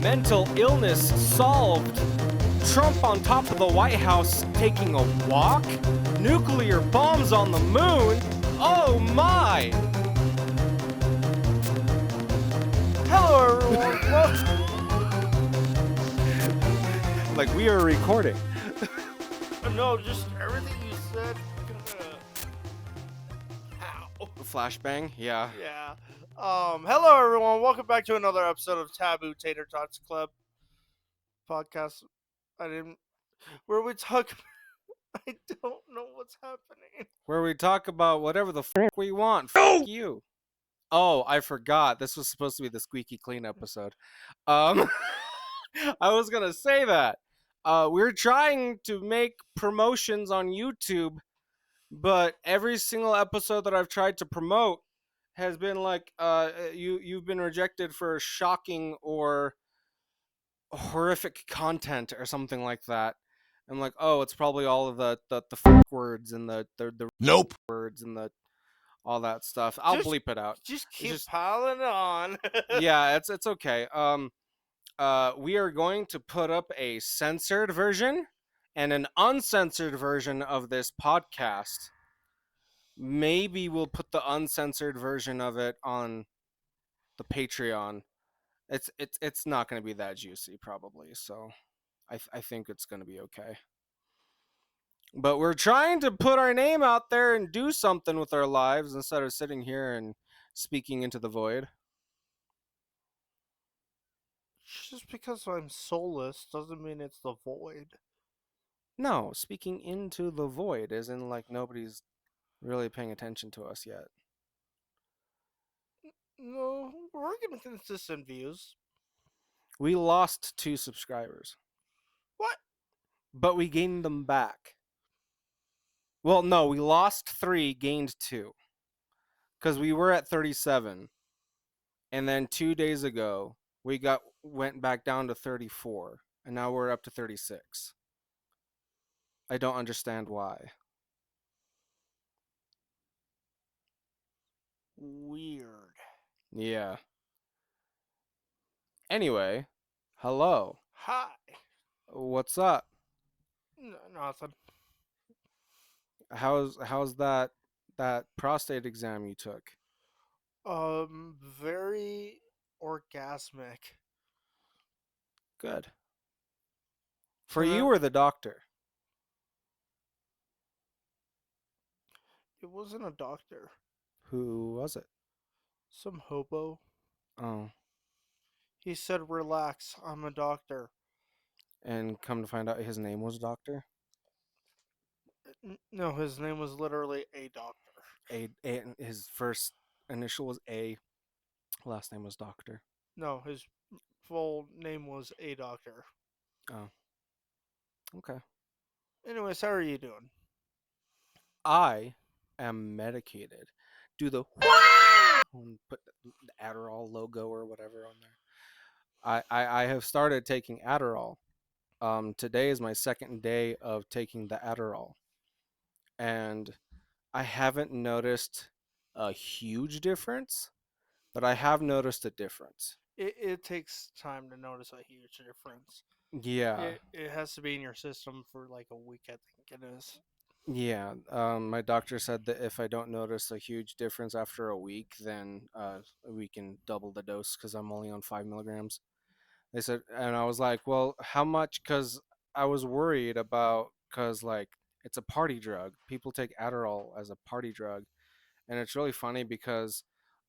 Mental illness solved. Trump on top of the White House taking a walk. Nuclear bombs on the moon. Oh my! Hello, everyone. Like we are recording. No, just everything you said. Ow. Flashbang, yeah. Yeah. Hello, everyone. Welcome back to another episode of TabooCouchPotatoes Club podcast. Where we talk. I don't know what's happening. Where we talk about whatever the fuck we want. Fuck you. Oh, I forgot. This was supposed to be the squeaky clean episode. I was gonna say that. We're trying to make promotions on YouTube, but every single episode that I've tried to promote has been like, you've been rejected for shocking or horrific content or something like that. I'm like, oh, it's probably all of the fuck words and the Nope. words and the all that stuff. I'll bleep it out. Just keep piling on. Yeah, it's okay. We are going to put up a censored version and an uncensored version of this podcast. Maybe we'll put the uncensored version of it on the Patreon. It's not going to be that juicy probably, so I think it's going to be okay. But we're trying to put our name out there and do something with our lives instead of sitting here and speaking into the void. Just because I'm soulless doesn't mean it's the void. No, speaking into the void as in like nobody's really paying attention to us yet. No, we're getting consistent views. We lost 2 subscribers. What? But we gained them back. Well, no, we lost 3, gained 2. Because we were at 37. And then 2 days ago, we went back down to 34. And now we're up to 36. I don't understand why. Weird. Yeah. Anyway, hello. Hi. What's up? Nothing. How's that prostate exam you took? Very orgasmic. Good. For you or the doctor? It wasn't a doctor. Who was it? Some hobo. Oh. He said, "Relax, I'm a doctor." And come to find out his name was Doctor? No, his name was literally a doctor. His first initial was A, last name was Doctor. No, his full name was a doctor. Oh. Okay. Anyways, how are you doing? I am medicated. Do the put the Adderall logo or whatever on there. I have started taking Adderall. Today is my second day of taking the Adderall. And I haven't noticed a huge difference, but I have noticed a difference. It takes time to notice a huge difference. Yeah. It has to be in your system for like a week, I think it is. Yeah. My doctor said that if I don't notice a huge difference after a week, then we can double the dose because I'm only on 5 milligrams. They said, and I was like, well, how much? Because I was worried about, because like it's a party drug. People take Adderall as a party drug. And it's really funny because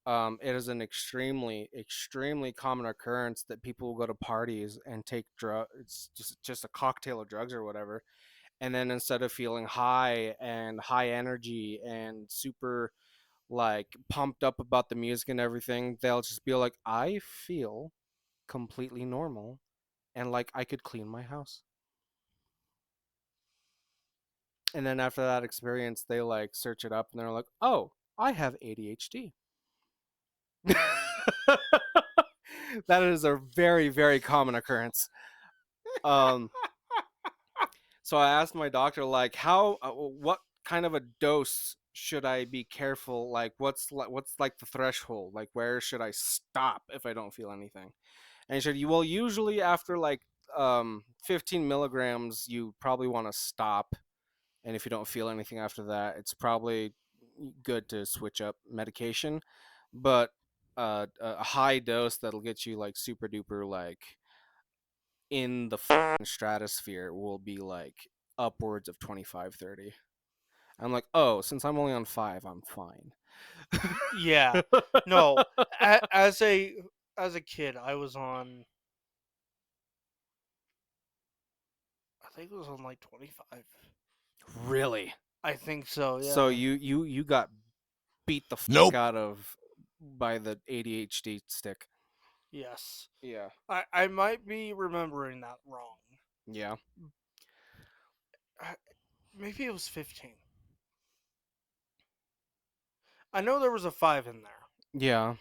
it is an extremely, extremely common occurrence that people will go to parties and take drugs. It's just a cocktail of drugs or whatever. And then instead of feeling high and high energy and super like pumped up about the music and everything, they'll just be like, I feel completely normal and like I could clean my house. And then after that experience, they like search it up and they're like, oh, I have ADHD. That is a very, very common occurrence. So I asked my doctor, like, what kind of a dose should I be careful? Like, what's like the threshold? Like, where should I stop if I don't feel anything? And he said, well, usually after like 15 milligrams, you probably want to stop. And if you don't feel anything after that, it's probably good to switch up medication. But a high dose that'll get you like super duper like in the stratosphere will be like upwards of 25, 30. I'm like, oh, since I'm only on 5, I'm fine. Yeah. No, as a kid, I was on. I think it was on like 25. Really? I think so. So Yeah. you got beat the Nope. out of by the ADHD stick. Yes. Yeah. I might be remembering that wrong. Yeah. I, maybe it was 15. I know there was a 5 in there. Yeah.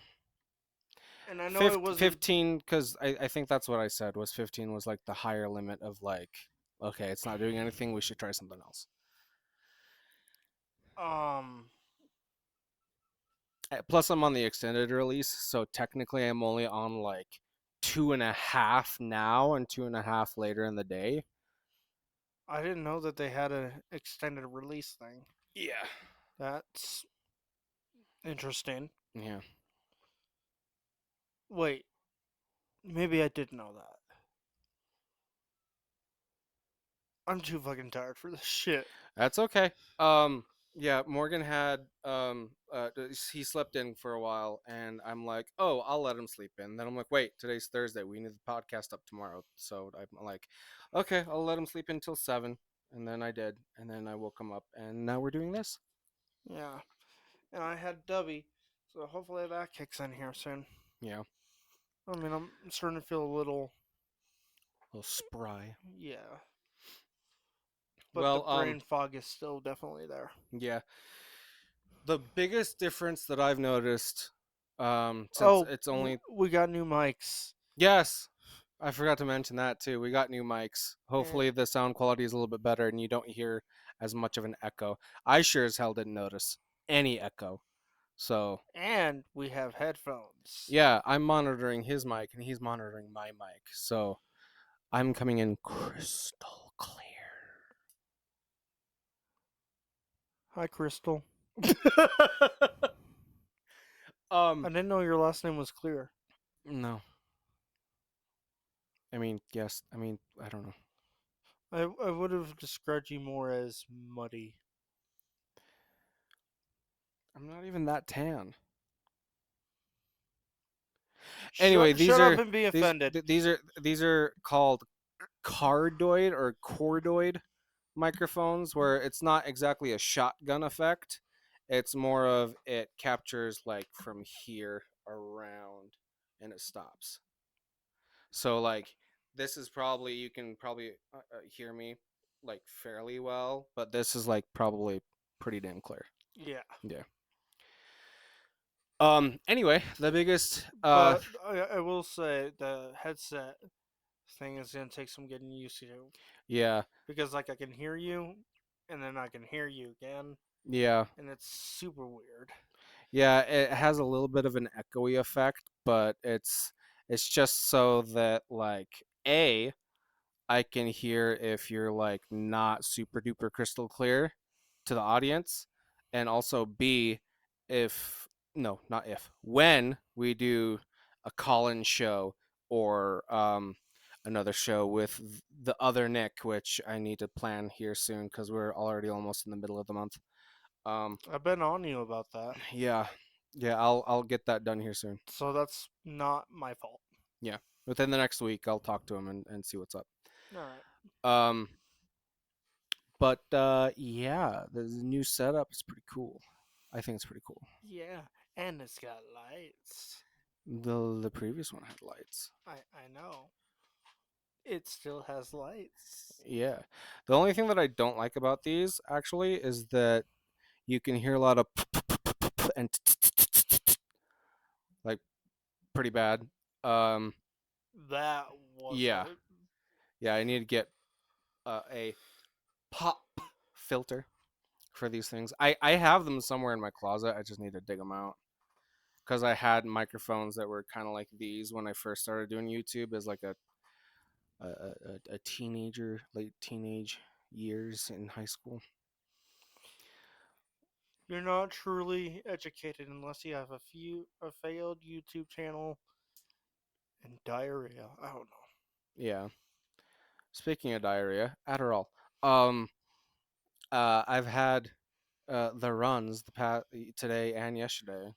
And I know it wasn't 15, because I think that's what I said, was 15 was like the higher limit of like, okay, it's not doing anything, we should try something else. um Plus, I'm on the extended release, so technically I'm only on like 2.5 now and 2.5 later in the day. I didn't know that they had an extended release thing. Yeah. That's interesting. Yeah. Wait, maybe I did know that. I'm too fucking tired for this shit. That's okay. Yeah, Morgan had he slept in for a while, and I'm like, oh, I'll let him sleep in. Then I'm like, wait, today's Thursday. We need the podcast up tomorrow, so I'm like, okay, I'll let him sleep in until 7, and then I did, and then I woke him up, and now we're doing this. Yeah. And I had Dubby, so hopefully that kicks in here soon. Yeah, I mean, I'm starting to feel a little, a little spry. yeah. But the Well, brain fog is still definitely there. yeah. The biggest difference that I've noticed, since Oh, it's only we got new mics. yes, I forgot to mention that too. We got new mics. And, Hopefully, the sound quality is a little bit better and you don't hear as much of an echo. I sure as hell didn't notice any echo. So, and we have headphones. yeah, I'm monitoring his mic and he's monitoring my mic. So, I'm coming in crystal clear. Hi, Crystal. I um, didn't know your last name was Clear. no. I mean, yes. I mean, I don't know. I would have described you more as muddy. I'm not even that tan. Anyway, Shut up and be offended. these are called cardoid or chordoid microphones, where it's not exactly a shotgun effect. It's more of it captures like from here around and it stops. So like this is probably, you can probably hear me like fairly well, but this is like probably pretty damn clear. Yeah. Yeah. Anyway, the biggest But I will say the headset thing is going to take some getting used to. yeah. Because, like, I can hear you, and then I can hear you again, Yeah. and it's super weird. Yeah, it has a little bit of an echoey effect, but it's just so that like A, I can hear if you're like not super duper crystal clear to the audience, and also B, if no, not if, when we do a call-in show or another show with the other Nick, which I need to plan here soon because we're already almost in the middle of the month. Um, I've been on you about that, yeah, yeah, I'll get that done here soon. so that's not my fault. Yeah, within the next week, I'll talk to him and see what's up. Alright. Um, but yeah, the new setup is pretty cool. I think it's pretty cool. Yeah, and it's got lights. The previous one had lights. I know. It still has lights. Yeah, the only thing that I don't like about these actually is that you can hear a lot of and like pretty bad. Um, That was yeah, it. yeah, I need to get a pop filter for these things. I have them somewhere in my closet. I just need to dig them out because I had microphones that were kind of like these when I first started doing YouTube as like a teenager, late teenage years in high school. You're not truly educated unless you have a failed YouTube channel and diarrhea. I don't know. Yeah. Speaking of diarrhea, Adderall. I've had the runs today and yesterday.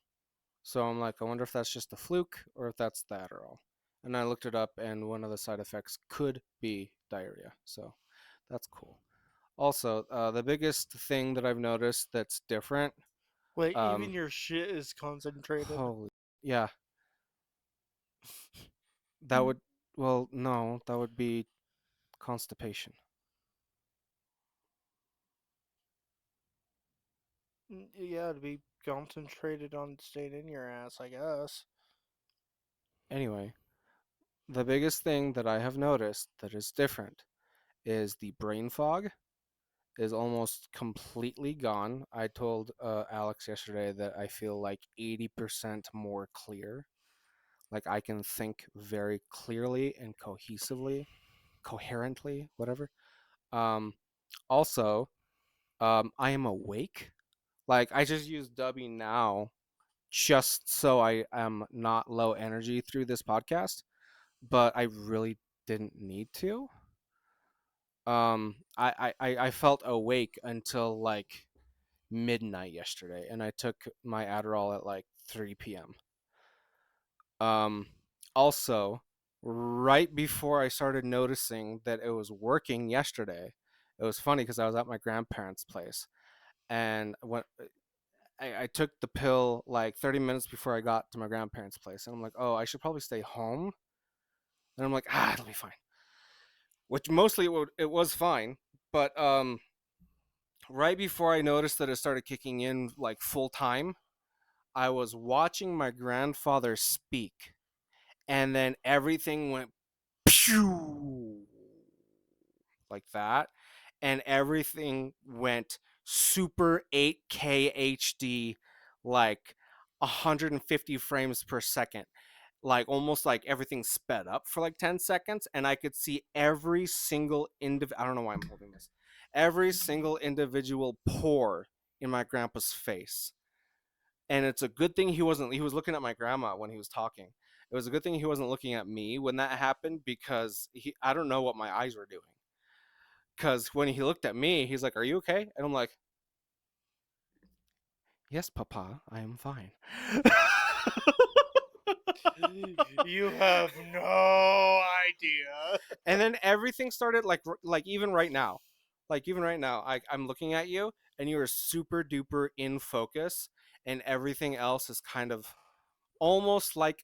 So I'm like, I wonder if that's just a fluke or if that's the Adderall. And I looked it up, and one of the side effects could be diarrhea. So that's cool. Also, the biggest thing that I've noticed that's different, Wait, um, even your shit is concentrated. holy, yeah, that would, well, no, that would be constipation. Yeah, to be concentrated on staying in your ass, I guess. Anyway, the biggest thing that I have noticed that is different is the brain fog is almost completely gone. I told Alex yesterday that I feel like 80% more clear. Like I can think very clearly and coherently, whatever. Um, also, I am awake. Like I just use Dubby now just so I am not low energy through this podcast, but I really didn't need to. I felt awake until like midnight yesterday, and I took my Adderall at like 3 p.m. Um, Also, right before I started noticing that it was working yesterday, it was funny because I was at my grandparents' place, and when I took the pill like 30 minutes before I got to my grandparents' place, and I'm like, oh, I should probably stay home. And I'm like, it'll be fine. Which mostly it was fine, but right before I noticed that it started kicking in like full time, I was watching my grandfather speak, and then everything went pew like that, and everything went super 8K HD, like 150 frames per second, like almost like everything sped up for like 10 seconds, and I could see every single I don't know why I'm holding this, every single individual pore in my grandpa's face. And it's a good thing he was looking at my grandma when he was talking. It was a good thing he wasn't looking at me when that happened, because I don't know what my eyes were doing. Because when he looked at me, he's like, "Are you okay?" And I'm like, "Yes, Papa, I am fine." You have no idea. And then everything started like even right now, I'm looking at you, and you are super duper in focus, and everything else is kind of almost like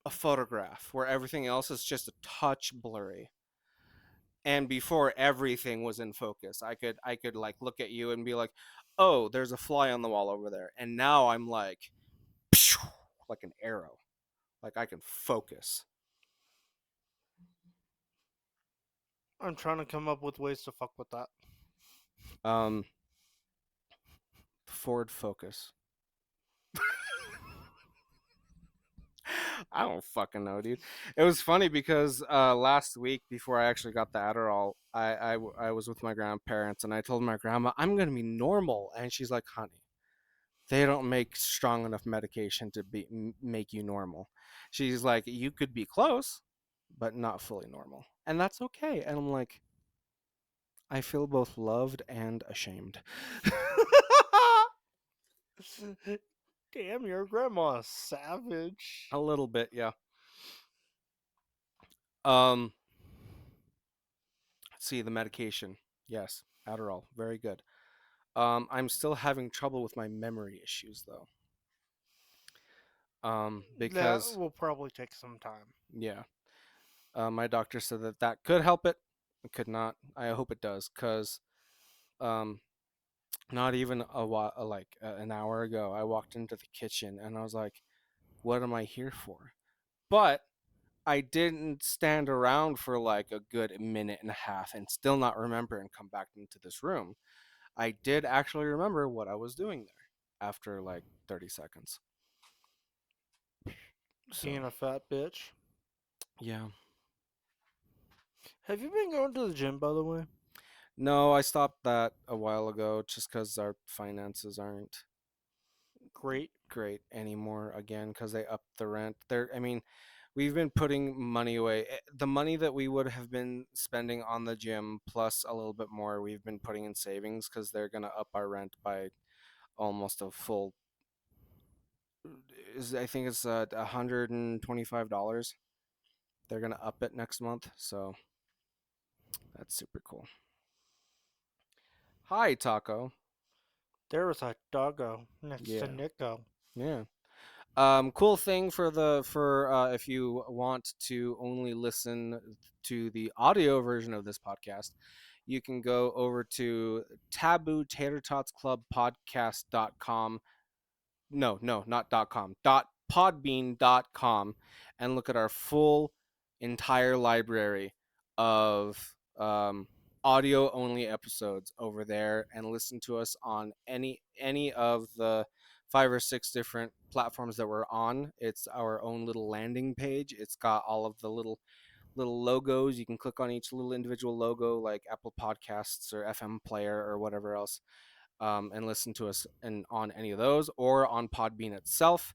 a photograph where everything else is just a touch blurry. And before everything was in focus, I could like look at you and be like, oh, there's a fly on the wall over there. And now I'm like, like an arrow, like I can focus. I'm trying to come up with ways to fuck with that. um Forward focus. I don't fucking know, dude. It was funny because last week before I actually got the Adderall, I was with my grandparents, and I told my grandma I'm gonna be normal, and she's like, honey, they don't make strong enough medication to make you normal. She's like, you could be close, but not fully normal, and that's okay. And I'm like, I feel both loved and ashamed. Damn, your grandma's savage. A little bit, yeah. Um, let's see the medication. Yes, Adderall, very good. I'm still having trouble with my memory issues though. That Because will probably take some time. yeah, my doctor said that that could help it. It could not. I hope it does, cause um, not even a while, like an hour ago, I walked into the kitchen and I was like, "What am I here for?" But I didn't stand around for like a good minute and a half and still not remember and come back into this room. I did actually remember what I was doing there after like 30 seconds. So Being a fat bitch. yeah. Have you been going to the gym, by the way? No, I stopped that a while ago just because our finances aren't Great. great anymore again because they upped the rent. I mean, we've been putting money away. The money that we would have been spending on the gym plus a little bit more, we've been putting in savings because they're gonna up our rent by almost a full. I think it's $125. They're gonna up it next month, so that's super cool. Hi, Taco. There was a doggo next to Yeah, Nico. yeah. Cool thing for if you want to only listen to the audio version of this podcast, you can go over to taboo tater tots club podcast.com. No, not .com. .podbean.com and look at our full entire library of audio only episodes over there and listen to us on any of the 5 or 6 different platforms that we're on. It's our own little landing page. It's got all of the little logos. You can click on each little individual logo like Apple Podcasts or FM Player or whatever else, and listen to us on any of those or on Podbean itself.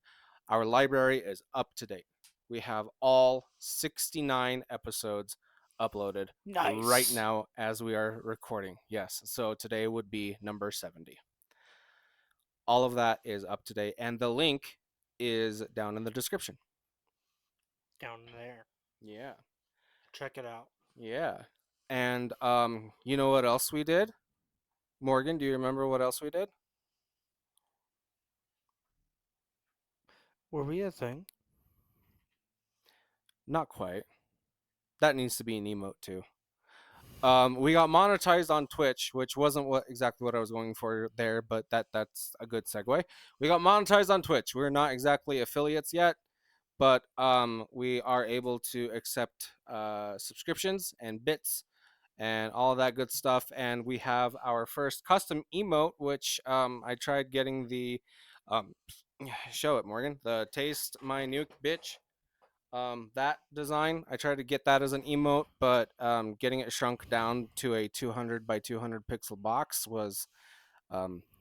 Our library is up to date. We have all 69 episodes uploaded right Nice. now as we are recording. Yes, so today would be number 70. All of that is up to date, and the link is down in the description. Down there. Yeah, Check it out. yeah. And you know what else we did? Morgan, do you remember what else we did? Were we a thing? Not quite. That needs to be an emote too. We got monetized on Twitch, which wasn't exactly what I was going for there, but that's a good segue. We got monetized on Twitch. We're not exactly affiliates yet, but we are able to accept subscriptions and bits and all of that good stuff. And we have our first custom emote, which I tried getting the show it, Morgan, the taste my nuke bitch. That design, I tried to get that as an emote, but getting it shrunk down to a 200 by 200 pixel box was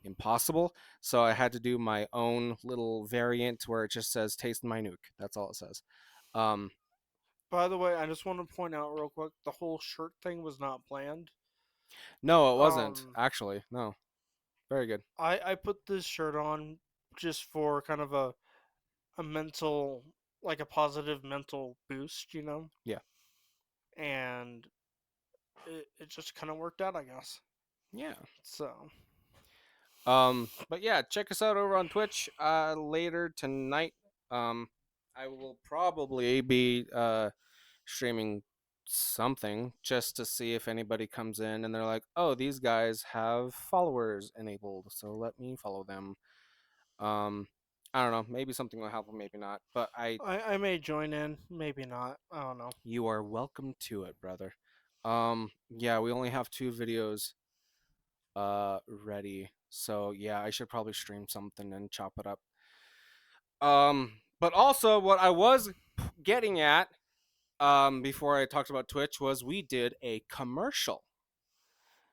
impossible. So I had to do my own little variant where it just says "Taste my nuke." That's all it says. Um, By the way, I just want to point out real quick the whole shirt thing was not planned. no, it wasn't Um, actually. No, very good. I put this shirt on just for kind of a mental, like a positive mental boost, you know? Yeah, And it just kind of worked out, I guess. yeah. So, But yeah, check us out over on Twitch later tonight. I will probably be streaming something just to see if anybody comes in and they're like, "Oh, these guys have followers enabled, so let me follow them." Um, I don't know. Maybe something will happen, maybe not. But I may join in, maybe not. I don't know. you are welcome to it, brother. Yeah, we only have 2 videos ready, so yeah, I should probably stream something and chop it up. But also what I was getting at before I talked about Twitch was we did a commercial.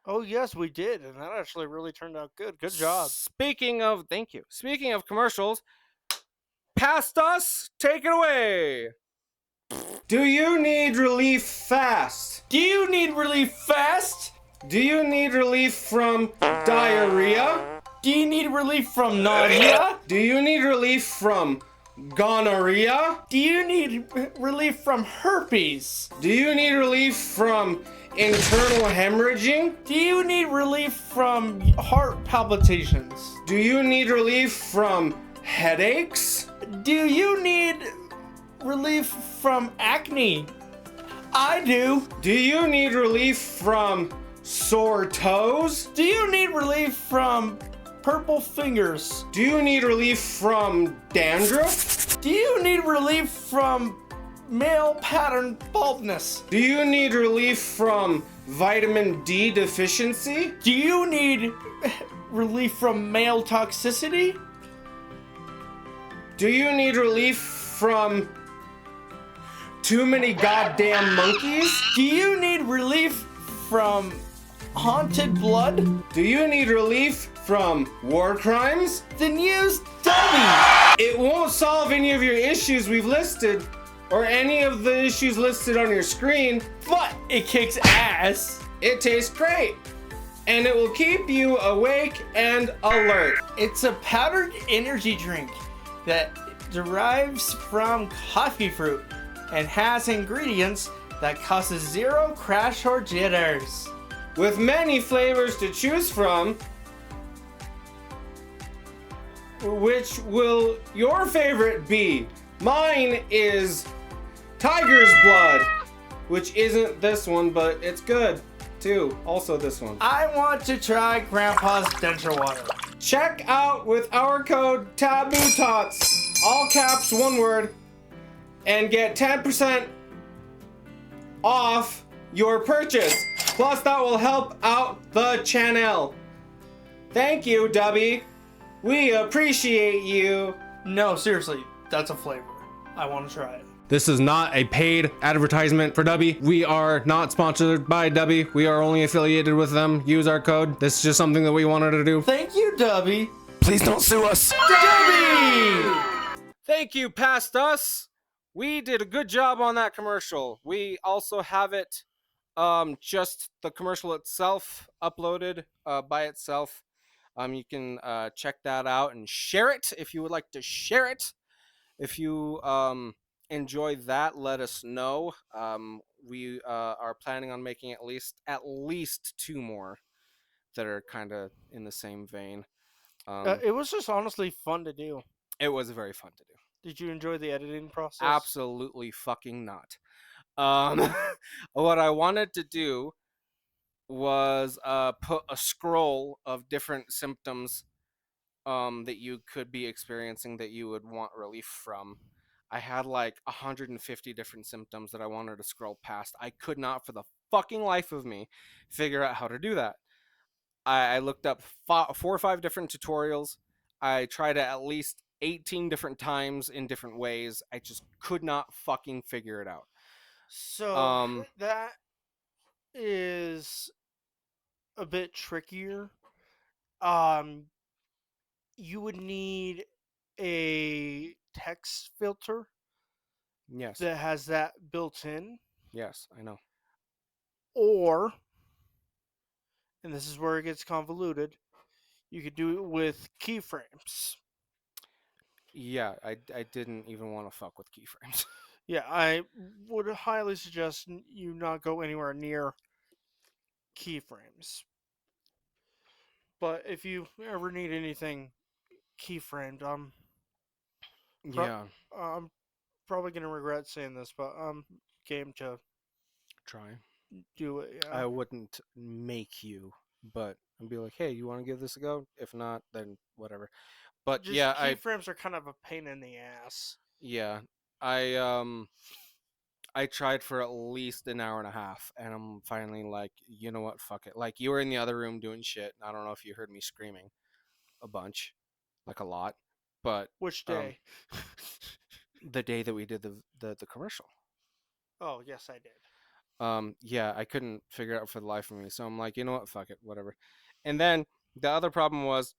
Oh, yes, we did. And that actually really turned out good. Good job. Speaking of, thank you. Speaking of commercials, past us, take it away. Do you need relief fast? Do you need relief fast? Do you need relief from diarrhea? Do you need relief from nausea? Do you need relief from gonorrhea? Do you need relief from herpes? Do you need relief from internal hemorrhaging? Do you need relief from heart palpitations? Do you need relief from headaches? Do you need relief from acne? I do. Do you need relief from sore toes? Do you need relief from purple fingers? Do you need relief from dandruff? Do you need relief from male pattern baldness? Do you need relief from vitamin D deficiency? Do you need relief from male toxicity? Do you need relief from too many goddamn monkeys? Do you need relief from haunted blood? Do you need relief from war crimes? Then use Dummy! It won't solve any of your issues we've listed, or any of the issues listed on your screen, But it kicks ass. it tastes great. And it will keep you awake and alert. It's a powdered energy drink that derives from coffee fruit and has ingredients that causes zero crash or jitters. With many flavors to choose from, which will your favorite be? Mine is Tiger's Blood, which isn't this one, but it's good too. Also this one. I want to try Grandpa's denture water. Check out with our code TabooTots, all caps, one word, and get 10% off your purchase. Plus, that will help out the channel. Thank you, Dubby. We appreciate you. No, seriously, that's a flavor. I want to try it. This is not a paid advertisement for Dubby. We are not sponsored by Dubby. We are only affiliated with them. Use our code. This is just something that we wanted to do. Thank you, Dubby. Please don't sue us. Dubby! Thank you, Past Us. We did a good job on that commercial. We also have it, just the commercial itself uploaded by itself. You can check that out and share it if you would like to share it. If you enjoy that, let us know. We are planning on making at least 2 more that are kind of in the same vein. It was just honestly fun to do. It was very fun to do. Did you enjoy the editing process? Absolutely fucking not. What I wanted to do was put a scroll of different symptoms that you could be experiencing that you would want relief from. I had like 150 different symptoms that I wanted to scroll past. I could not for the fucking life of me figure out how to do that. I looked up 4 or 5 different tutorials. I tried it at least 18 different times in different ways. I just could not fucking figure it out. So that is a bit trickier. You would need a text filter Yes. that has that built in, Yes, I know. or, and this is where it gets convoluted, you could do it with keyframes. Yeah, I didn't even want to fuck with keyframes. Yeah, I would highly suggest you not go anywhere near keyframes. But if you ever need anything keyframed, Yeah, I'm probably gonna regret saying this, but game to try. do it. Yeah. I wouldn't make you, but I'd be like, hey, you want to give this a go? If not, then whatever. But Just yeah, keyframes are kind of a pain in the ass. I I tried for at least an hour and a half, and I'm finally like, you know what, fuck it. Like, you were in the other room doing shit. I don't know if you heard me screaming a bunch, like a lot, but Which day? the day that we did the commercial. Oh, yes, I did. Yeah, I couldn't figure it out for the life of me. So I'm like, you know what, fuck it, whatever. And then the other problem was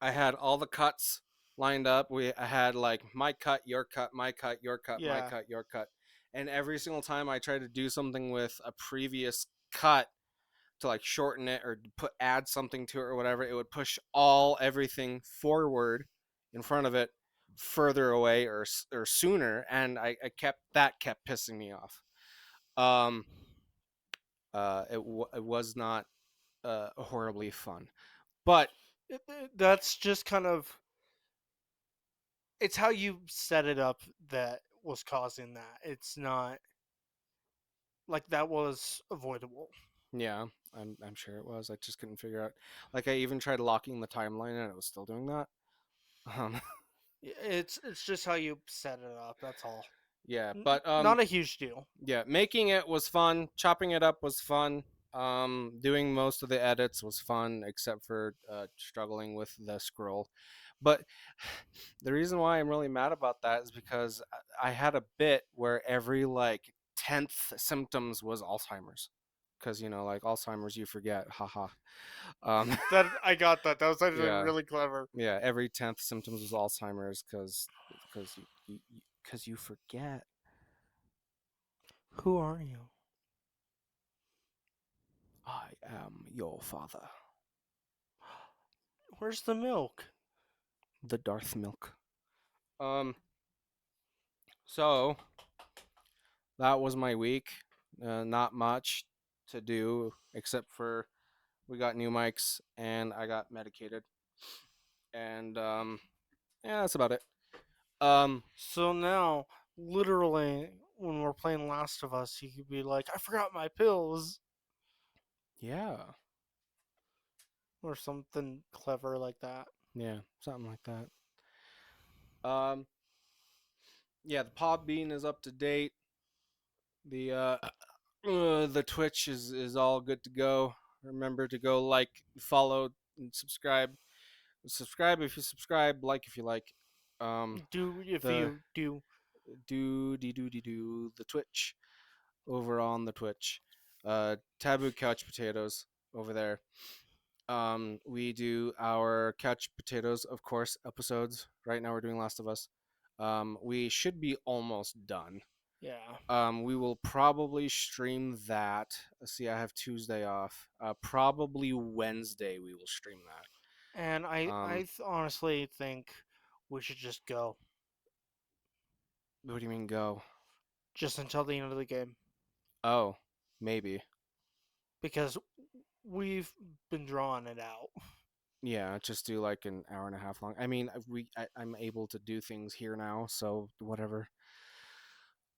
I had all the cuts lined up. I had like my cut, your cut, my cut, your cut, my Yeah. cut, your cut. And every single time I tried to do something with a previous cut to like shorten it or add something to it or whatever, it would push everything forward in front of it further away or sooner, and I kept pissing me off. It was not horribly fun, but That's just kind of. It's how you set it up that was causing that. It's not. Like, that was avoidable. yeah, I'm sure it was. I just couldn't figure out. Like, I even tried locking the timeline, and it was still doing that. Um, It's just how you set it up. That's all. yeah, but Not a huge deal. yeah, making it was fun. Chopping it up was fun. Doing most of the edits was fun, except for struggling with the scroll. But the reason why I'm really mad about that is because I had a bit where every like 10th symptoms was Alzheimer's. Because, like Alzheimer's, you forget. Haha. Um, That I got that. That was actually yeah. really clever. Yeah. Every 10th symptoms was Alzheimer's because because you forget. Who are you? I am your father, Where's the milk? the Darth Milk. Um, so that was my week. Not much to do except for we got new mics and I got medicated, and yeah, that's about it. Um, So now, literally, when we're playing Last of Us, you could be like, "I forgot my pills," yeah, or something clever like that. yeah, something like that. Um, yeah, the pod bean is up to date. The Twitch is all good to go. Remember to go like, follow, and subscribe. Subscribe if you subscribe, like if you like. Um, Do if the you do. do the Twitch over on the Twitch. Taboo Couch Potatoes over there. We do our Couch Potatoes, of course, episodes. Right now we're doing Last of Us. We should be almost done. Yeah. We will probably stream that. Let's see, I have Tuesday off. Probably Wednesday we will stream that. And I Um, honestly think we should just go. what do you mean go? Just until the end of the game. Oh, maybe. Because we've been drawing it out. Yeah, just do like an hour and a half long. I mean, I'm able to do things here now, so whatever.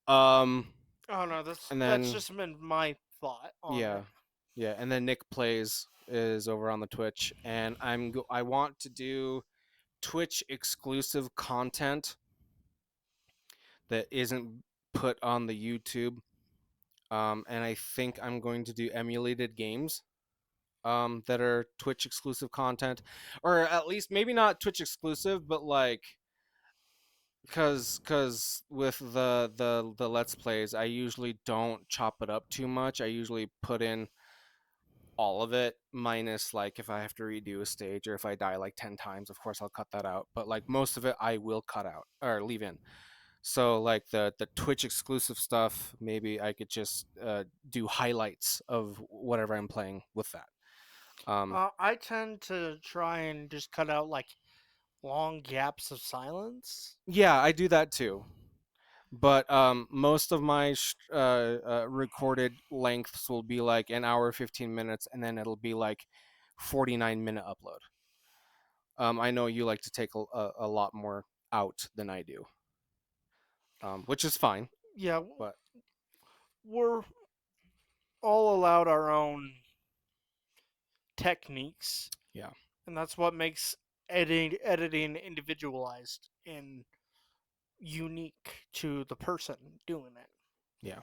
Um, Oh no, and that's then just been my thought on yeah, it. yeah, and then Nick Plays is over on the Twitch, and I want to do Twitch exclusive content that isn't put on the YouTube. And I think I'm going to do emulated games that are Twitch exclusive content, or at least maybe not Twitch exclusive, but like because with the Let's Plays, I usually don't chop it up too much. I usually put in all of it minus like if I have to redo a stage or if I die like 10 times, of course I'll cut that out, but like most of it I will cut out or leave in. So like the Twitch exclusive stuff, maybe I could just do highlights of whatever I'm playing with that. I tend to try and just cut out like long gaps of silence. Yeah, I do that too. But most of my recorded lengths will be like an hour 15 minutes, and then it'll be like 49-minute upload. I know you like to take a lot more out than I do, which is fine. Yeah, But we're all allowed our own techniques, yeah, and that's what makes editing individualized and unique to the person doing it. yeah,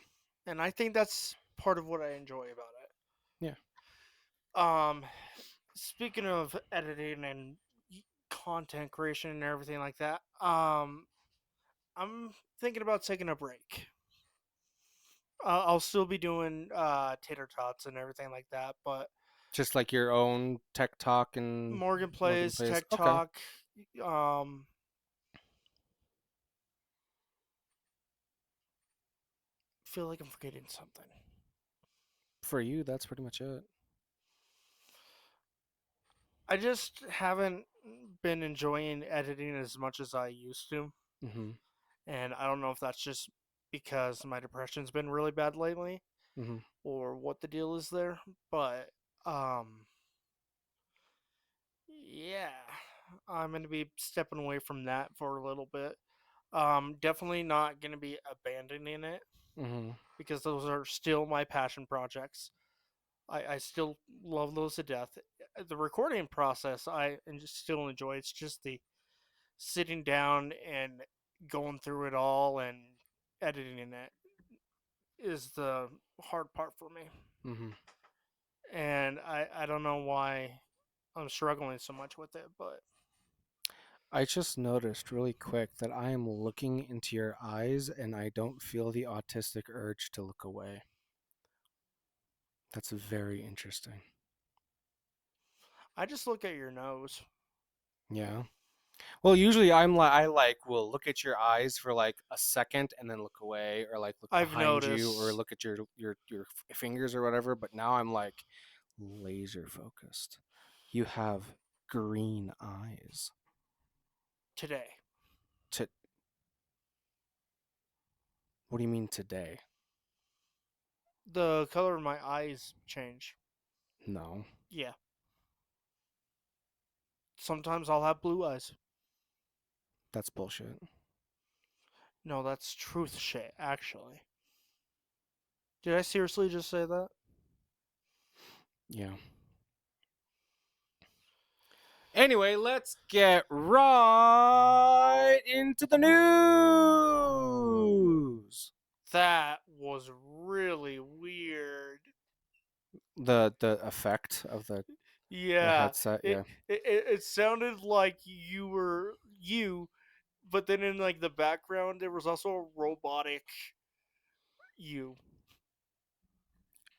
And I think that's part of what I enjoy about yeah. it. Speaking of editing and content creation and everything like that, I'm thinking about taking a break. I'll still be doing tater tots and everything like that, but Just like your own tech talk and Morgan Morgan plays plays. tech Okay, talk. Um, feel like I'm forgetting something. for you, that's pretty much it. I just haven't been enjoying editing as much as I used to, Mm-hmm. and I don't know if that's just because my depression's been really bad lately Mm-hmm. or what the deal is there, but um yeah, I'm going to be stepping away from that for a little bit. Definitely not going to be abandoning it Mm-hmm. because those are still my passion projects. I still love those to death. The recording process just still enjoy. It's just the sitting down and going through it all and editing it is the hard part for me. Mm-hmm. And I don't know why I'm struggling so much with it, but I just noticed really quick that I am looking into your eyes and I don't feel the autistic urge to look away. That's very interesting. I just look at your nose. Yeah. Well, usually I like will look at your eyes for like a second and then look away or like look I've behind you or noticed look at your fingers or whatever, but now I'm like laser focused. You have green eyes. today. To What do you mean today? The color of my eyes change. No, Yeah. Sometimes I'll have blue eyes. that's bullshit. No, that's truth shit, actually. Did I seriously just say that? Yeah. Anyway, let's get right into the news. That was really weird. The effect of the Yeah, headset, it yeah. it sounded like you were you, but then in like the background there was also a robotic you.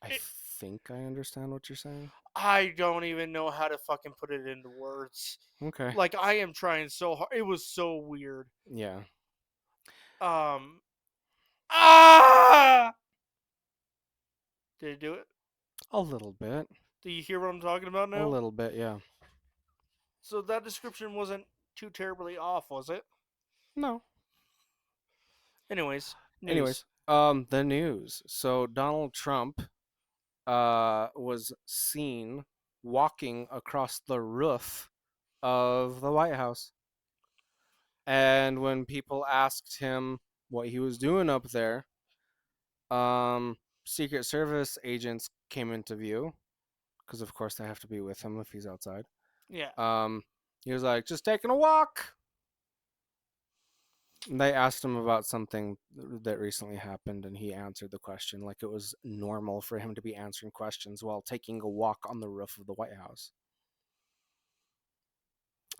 I It, think I understand what you're saying. I don't even know how to fucking put it into words. Okay. Like I am trying so hard. It was so weird. Yeah. Um. Ah! Did it do it? A little bit. Do you hear what I'm talking about A now? little bit, yeah. So that description wasn't too terribly off, was it? No. Anyways, news. Anyways, the news. So Donald Trump was seen walking across the roof of the White House. And when people asked him what he was doing up there, Secret Service agents came into view because, of course, they have to be with him if he's outside. Yeah. Um, he was like, just taking a walk. And they asked him about something that recently happened, and he answered the question like it was normal for him to be answering questions while taking a walk on the roof of the White House.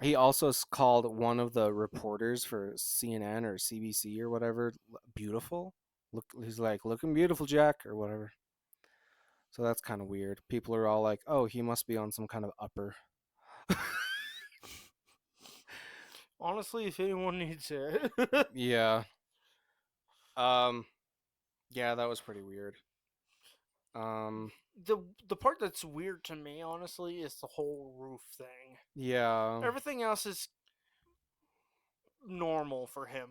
He also called one of the reporters for CNN or CBC or whatever beautiful. Look, he's like looking beautiful, Jack, or whatever. So that's kind of weird. People are all like, "Oh, he must be on some kind of upper." Honestly, if anyone needs it. Yeah. Um. Yeah, that was pretty weird. Um. The part that's weird to me, honestly, is the whole roof thing. Yeah. Everything else is normal for him.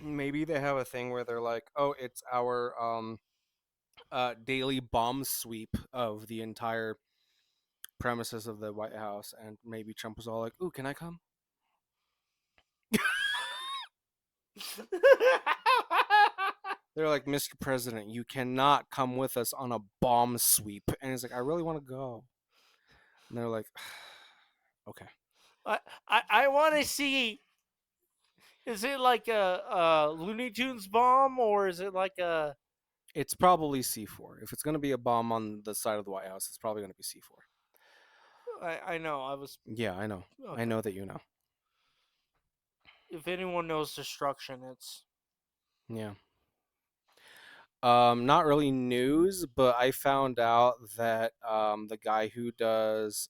Maybe they have a thing where they're like, "Oh, it's our daily bomb sweep of the entire premises of the White House," and maybe Trump was all like, "Ooh, can I come?" They're like, "Mr. President, you cannot come with us on a bomb sweep," and he's like, "I really want to go," and they're like, "Okay." I want to see. Is it like a Looney Tunes bomb or is it like a? It's probably C4. If it's going to be a bomb on the side of the White House, it's probably going to be C4. I know. I was Yeah, I know. I okay. know that you know. If anyone knows destruction, it's Yeah. Not really news, but I found out that the guy who does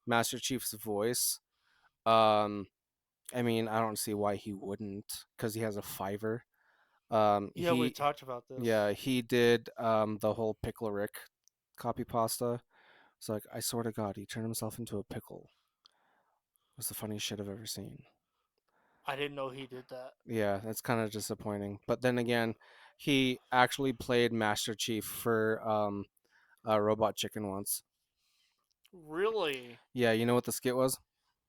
Master Chief's voice, um, I mean, I don't see why he wouldn't, because he has a Fiverr. yeah. We talked about Yeah, this. he did the whole Pickle Rick copy pasta. It's like, I swear to God, he turned himself into a pickle. It was the funniest shit I've ever seen. I didn't know he did that. Yeah, that's kind of disappointing. But then again, he actually played Master Chief for Robot Chicken once. Really? Yeah, you know what the skit was?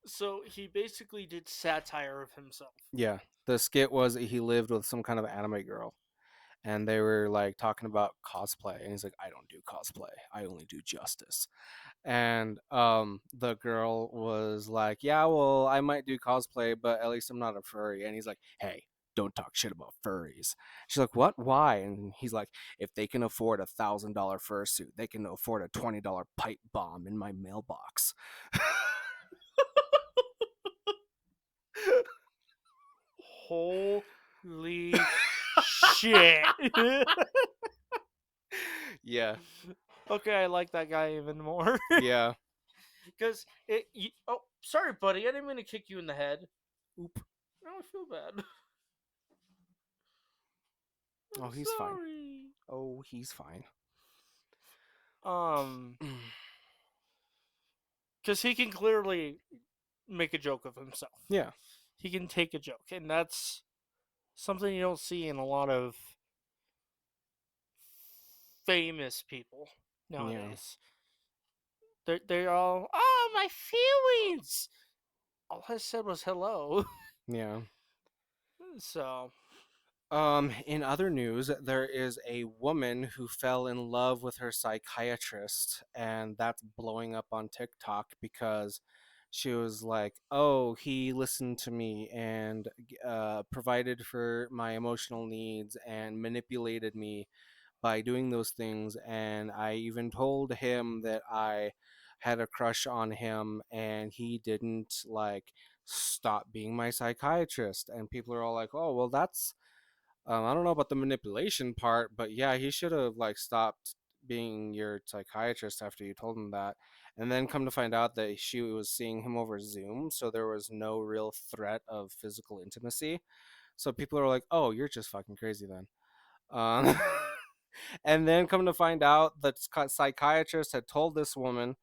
So he basically did satire of himself. Yeah, the skit was he lived with some kind of anime girl, and they were like talking about cosplay, and he's like, "I don't do cosplay. I only do justice." And the girl was like, "Yeah, well, I might do cosplay, but at least I'm not a furry." And he's like, "Hey, don't talk shit about furries." She's like, "What? Why?" And he's like, "If they can afford $1,000 fursuit, they can afford a $20 pipe bomb in my mailbox." Holy shit. Yeah, Okay, I like that guy even more. yeah. Because oh, sorry, buddy. I didn't mean to kick you in the head. Oop. Now I feel bad. Oh, I'm he's fine. sorry. Oh, he's fine. Um, because he can clearly make a joke of himself. Yeah, He can take a joke, and that's something you don't see in a lot of famous people yeah, nowadays. They're all, oh, my feelings. All I said was hello. yeah. So, In other news, there is a woman who fell in love with her psychiatrist, and that's blowing up on TikTok because she was like, "Oh, he listened to me and provided for my emotional needs and manipulated me by doing those things, and I even told him that I had a crush on him, and he didn't like stop being my psychiatrist." And people are all like, "Oh, well, that's." I don't know about the manipulation part, but yeah, he should have like stopped being your psychiatrist after you told him that. And then come to find out that she was seeing him over Zoom, so there was no real threat of physical intimacy. So people are like, "Oh, you're just fucking crazy then." Um, and then come to find out that psychiatrist had told this woman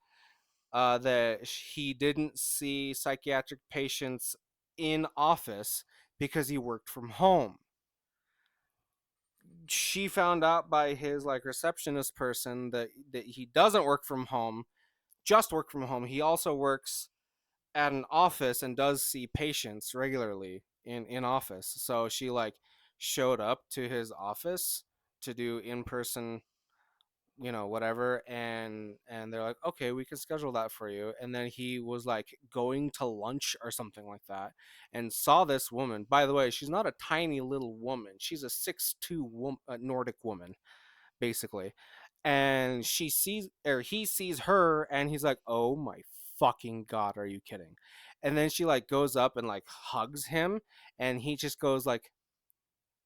that he didn't see psychiatric patients in office because he worked from home. She found out by his like receptionist person that he doesn't work from home, just work from home. He also works at an office and does see patients regularly in office. So she like showed up to his office to do in person, whatever, and they're like, okay, we can schedule that for you. And then he was like going to lunch or something like that and saw this woman. By the way, she's not a tiny little woman, she's a 6'2" Nordic woman basically. And he sees her and he's like, oh my fucking god, are you kidding? And then she like goes up and like hugs him, and he just goes like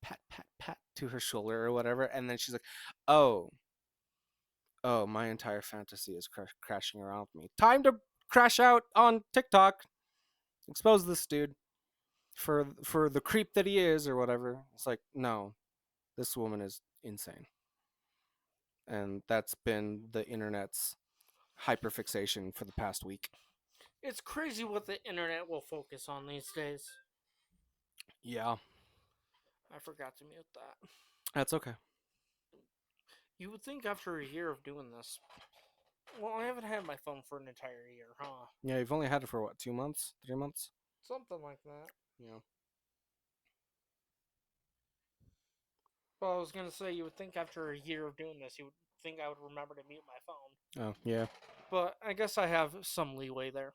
pat pat pat to her shoulder or whatever. And then she's like, oh, oh, my entire fantasy is crashing around with me. Time to crash out on TikTok. Expose this dude for the creep that he is or whatever. It's like, no, this woman is insane. And that's been the internet's hyperfixation for the past week. it's crazy what the internet will focus on these days. Yeah, I forgot to mute that. that's okay. You would think after a year of doing this. Well, I haven't had my phone for an entire year, huh? Yeah, you've only had it for what, 2 months, 3 months? Something like that. Yeah. Well, I was gonna say you would think after a year of doing this, you would think I would remember to mute my phone. Oh, yeah. But I guess I have some leeway there.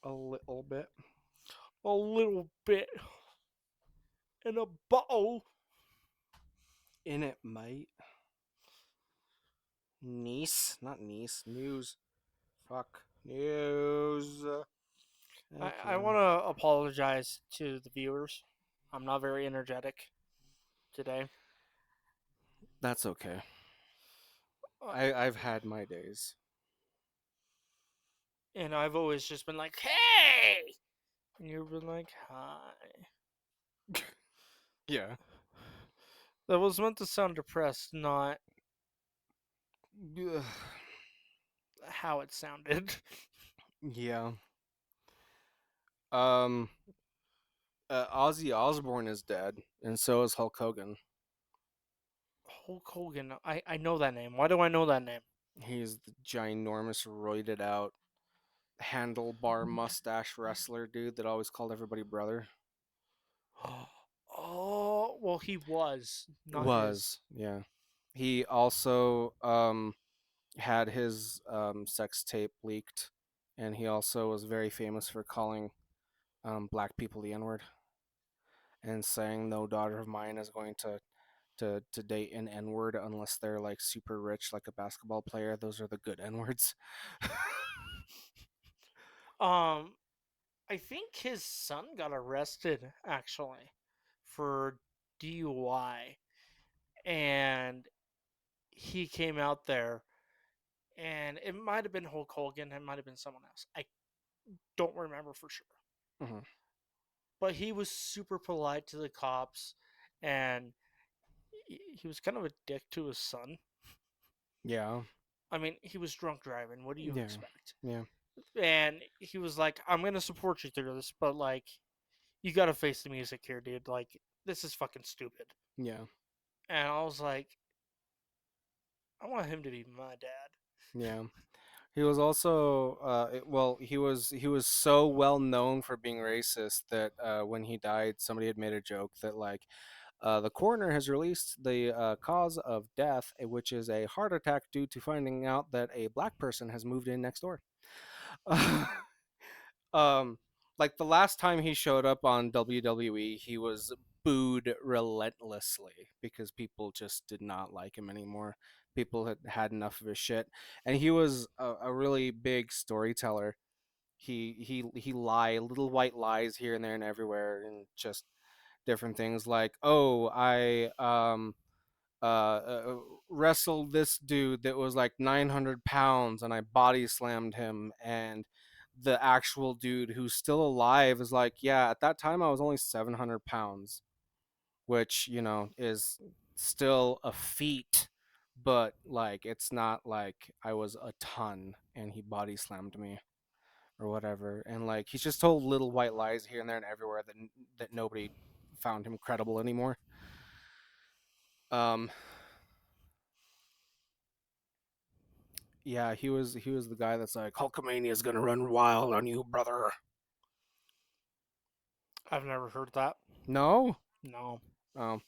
A little bit. A little bit. In a bottle. In it, mate. Niece, not niece. News. Fuck. News. I Okay. want to apologize to the viewers. I'm not very energetic today. That's okay. Uh, I've had my days. and I've always just been like, hey! And you've been like, hi. Yeah. That was meant to sound depressed, not how it sounded. Yeah. Um. Ozzy Osbourne is dead, and so is Hulk Hogan. Hulk Hogan. I know that name. Why do I know that name? He's the ginormous, roided out, handlebar mustache wrestler dude that always called everybody brother. Oh, well, he was, not his. Was, yeah. He also had his sex tape leaked, and he also was very famous for calling black people the N word and saying no daughter of mine is going to date an N word unless they're like super rich, like a basketball player. Those are the good N words. Um, I think his son got arrested actually for DUI, and he came out there, and it might have been Hulk Hogan, it might have been someone else. I don't remember for sure, Hmm. but he was super polite to the cops, and he was kind of a dick to his son. Yeah. I mean, he was drunk driving. What do you Yeah. expect? Yeah. And he was like, "I'm gonna support you through this, but like, you gotta face the music here, dude. Like, this is fucking stupid." Yeah. And I was like, I want him to be my dad. Yeah. He was also he was so well known for being racist that when he died, somebody had made a joke that like the coroner has released the cause of death, which is a heart attack due to finding out that a black person has moved in next door. um, like the last time he showed up on WWE, he was booed relentlessly because people just did not like him anymore. People had had enough of his shit, and he was a really big storyteller. He lie little white lies here and there and everywhere, and just different things like, oh, I wrestled this dude that was like 900 pounds and I body slammed him. And the actual dude who's still alive is like, yeah, at that time I was only 700 pounds, which, you know, is still a feat. But like, it's not like I was a ton and he body slammed me or whatever. And like, he's just told little white lies here and there and everywhere that nobody found him credible anymore. Um, Yeah, he was the guy that's like Hulkamania is gonna run wild on you, brother. I've never heard that. No, No, um,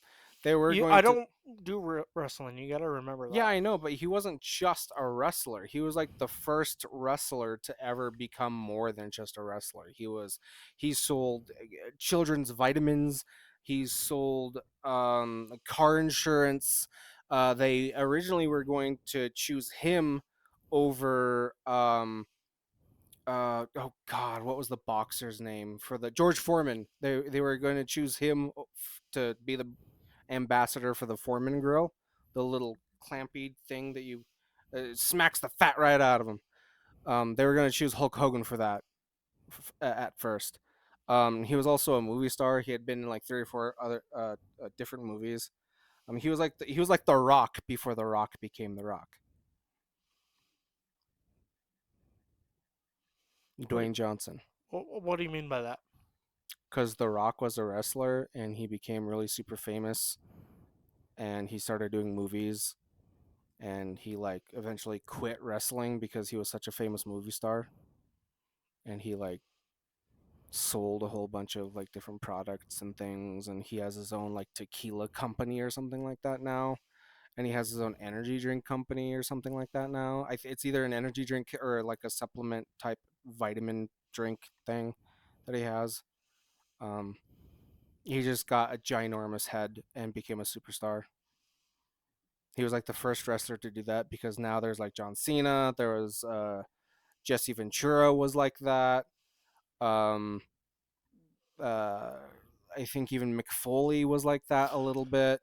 they were you. going I to. don't do wrestling. You gotta remember Yeah, that. I know, but he wasn't just a wrestler. He was like the first wrestler to ever become more than just a wrestler. He sold children's vitamins. He sold car insurance. They originally were going to choose him over oh god, what was the boxer's name for the George Foreman? They were going to choose him to be the ambassador for the Foreman grill, the little clampy thing that you smacks the fat right out of him. They were going to choose Hulk Hogan for that at first. He was also a movie star. He had been in like three or four other different movies. He was like the Rock before the Rock became the Rock. What Dwayne Johnson. What do you mean by that? Because The Rock was a wrestler and he became really super famous and he started doing movies and he like eventually quit wrestling because he was such a famous movie star and he like sold a whole bunch of like different products and things and he has his own like tequila company or something like that now and he has his own energy drink company or something like that now. It's either an energy drink or like a supplement type vitamin drink thing that he has. um he just got a ginormous head and became a superstar. He was like the first wrestler to do that because now there's like John Cena. There was Jesse Ventura was like that. Um, uh, I think even Mick Foley was like that a little bit.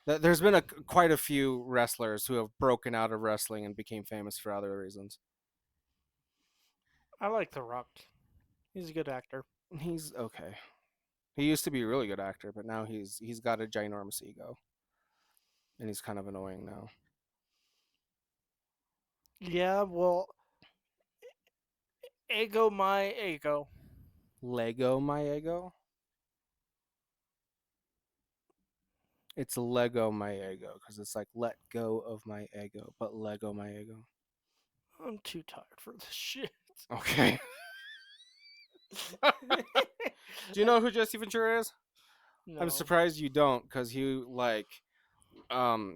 There's been quite a few wrestlers who have broken out of wrestling and became famous for other reasons. I like The Rock. He's a good actor. He's okay. He used to be a really good actor, but now he's got a ginormous ego, and he's kind of annoying now. Yeah, well, ego my ego. Lego my ego. It's Lego my ego because it's like let go of my ego, but Lego my ego. I'm too tired for this shit. Okay. Do you know who Jesse Ventura is? I'm No. surprised you don't, because he like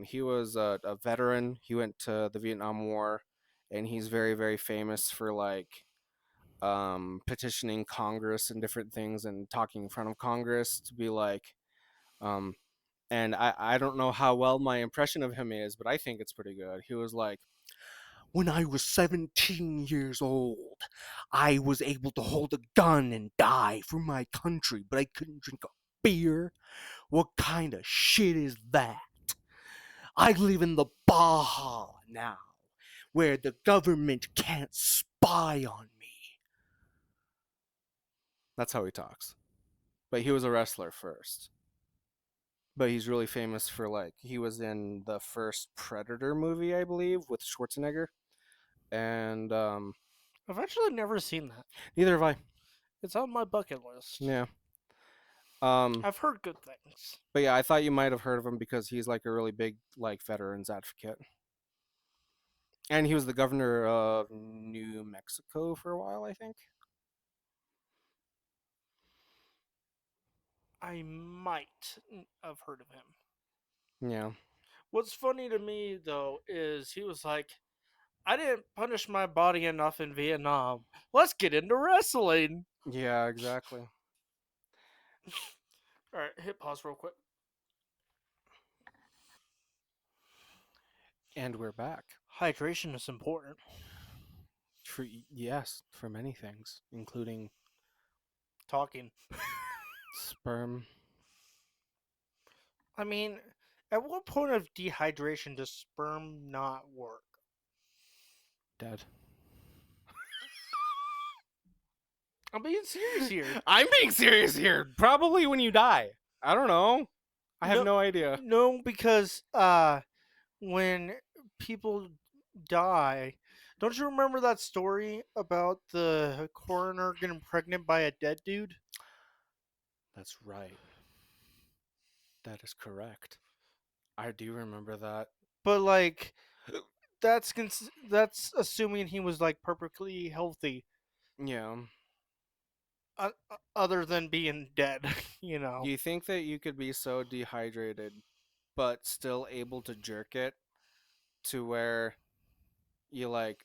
he was a veteran. He went to the Vietnam War, and he's very very famous for like petitioning Congress and different things and talking in front of Congress to be like um and I don't know how well my impression of him is, but I think it's pretty good. He was like, when I was 17 years old, I was able to hold a gun and die for my country, but I couldn't drink a beer? What kind of shit is that? I live in the Baja now, where the government can't spy on me. That's how he talks. But he was a wrestler first. But he's really famous for, like, he was in the first Predator movie, I believe, with Schwarzenegger. And I've actually never seen that. neither have I. It's on my bucket list. Yeah. Um, I've heard good things. but yeah, I thought you might have heard of him because he's like a really big like veterans advocate. And he was the governor of New Mexico for a while, I think. I might have heard of him. Yeah. What's funny to me though is he was like, I didn't punish my body enough in Vietnam. Let's get into wrestling. Yeah, exactly. All right, hit pause real quick. And we're back. Hydration is important. For yes, for many things, including Talking. sperm. I mean, at what point of dehydration does sperm not work? Dead. I'm being serious here. I'm being serious here. Probably when you die. I don't know. I have No, no idea. no, because when people die, don't you remember that story about the coroner getting pregnant by a dead dude? That's right. That is correct. I do remember that. But like, that's assuming he was like perfectly healthy, Yeah. other than being dead. You know, You think that you could be so dehydrated but still able to jerk it to where you like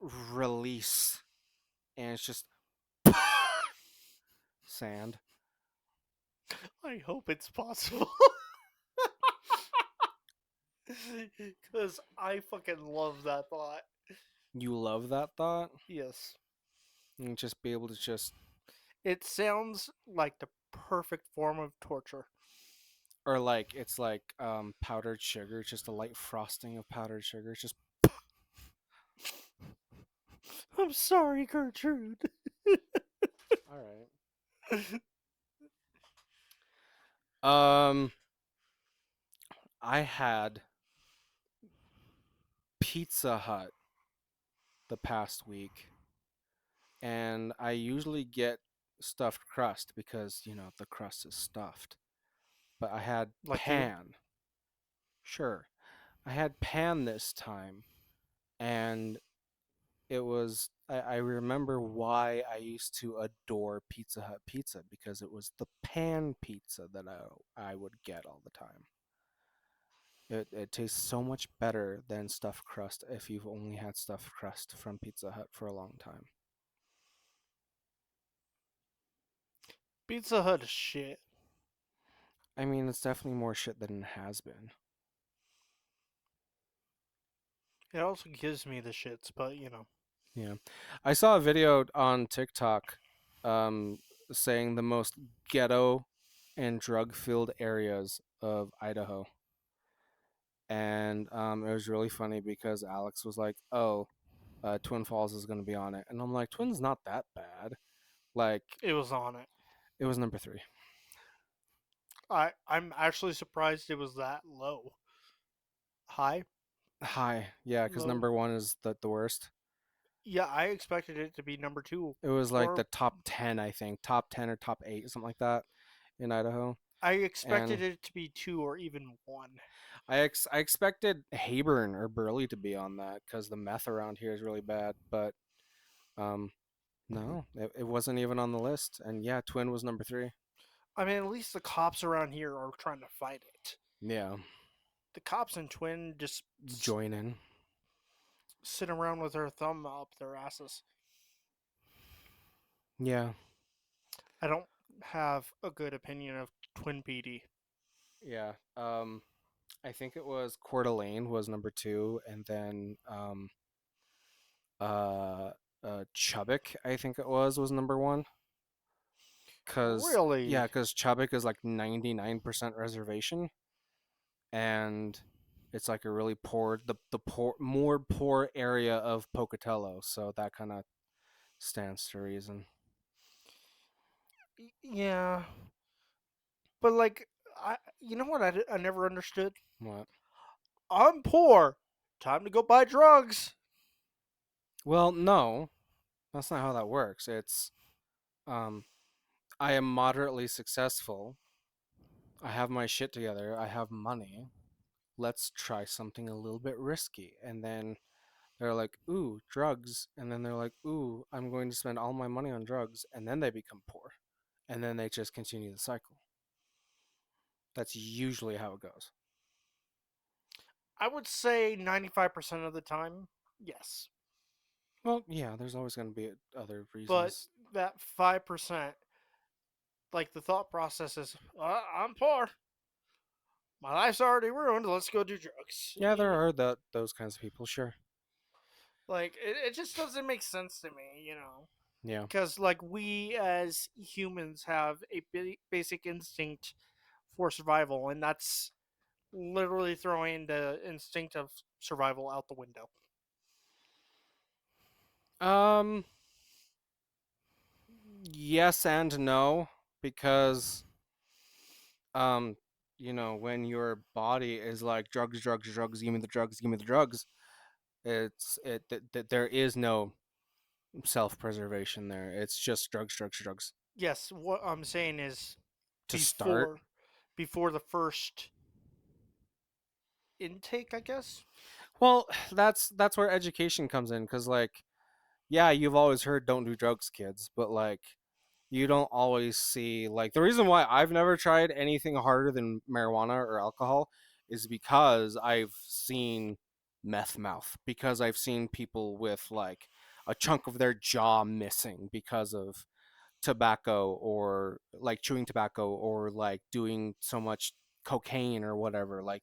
release and it's just sand? I hope it's possible. Because I fucking love that thought. You love that thought? Yes. And just be able to just, It sounds like the perfect form of torture. or like it's like powdered sugar, just a light frosting of powdered sugar. It's just I'm sorry, Gertrude. all right. Um, I had Pizza Hut the past week, and I usually get stuffed crust because the crust is stuffed. But I had Like you? pan. Sure, I had pan this time, and it was. I remember why I used to adore Pizza Hut pizza because it was the pan pizza that I would get all the time. It tastes so much better than stuffed crust if you've only had stuffed crust from Pizza Hut for a long time. Pizza Hut is shit. I mean, it's definitely more shit than it has been. It also gives me the shits, but you know. Yeah. I saw a video on TikTok um, saying the most ghetto and drug filled areas of Idaho. And it was really funny because Alex was like, oh, Twin Falls is going to be on it. And I'm like, Twin's not that bad. Like, It was on it. it was number three. I'm actually surprised it was that low. High? High. Yeah, because Low. number one is the worst. Yeah, I expected it to be number two. It was like Or the top 10, I think. Top 10 or top 8, something like that in Idaho. I expected And it to be two or even one. I expected Hayburn or Burley to be on that because the meth around here is really bad, but um, no, it wasn't even on the list. And yeah, Twin was number three. I mean, at least the cops around here are trying to fight it. Yeah, The cops in Twin just join in. sit around with their thumb up their asses. Yeah, I don't have a good opinion of Twin PD. yeah. I think it was Coeur d'Alene was number two, and then uh, Chubbuck, I think it was number one. Cause Really? yeah, cause Chubbuck is like 99% reservation, and it's like a really poor, the poor, more poor area of Pocatello, so that kind of stands to reason. Yeah, but like, you know what I never understood? What? I'm poor. Time to go buy drugs. Well, no, that's not how that works. It's um, I am moderately successful. I have my shit together. I have money. Let's try something a little bit risky. And then they're like, ooh, drugs. And then they're like, ooh, I'm going to spend all my money on drugs. And then they become poor. And then they just continue the cycle. That's usually how it goes. I would say 95% of the time, yes. Well, yeah, there's always going to be other But reasons. that 5%, like the thought process is, I'm poor. My life's already ruined. Let's go do drugs. Yeah, there are those kinds of people, sure. Like, it just doesn't make sense to me, Yeah. Because, like, we as humans have a basic instinct for survival, and that's literally throwing the instinct of survival out the window. Um, yes and no, because um, when your body is like drugs, drugs, drugs, give me the drugs, give me the drugs, there is no self-preservation there. It's just drugs, drugs, drugs Yes, what I'm saying is to start. before before the first intake, I guess. Well, that's where education comes in, because like, yeah, you've always heard don't do drugs, kids, but like you don't always see, like, the reason why I've never tried anything harder than marijuana or alcohol is because I've seen meth mouth, because I've seen people with like a chunk of their jaw missing because of tobacco, or like chewing tobacco, or like doing so much cocaine or whatever, like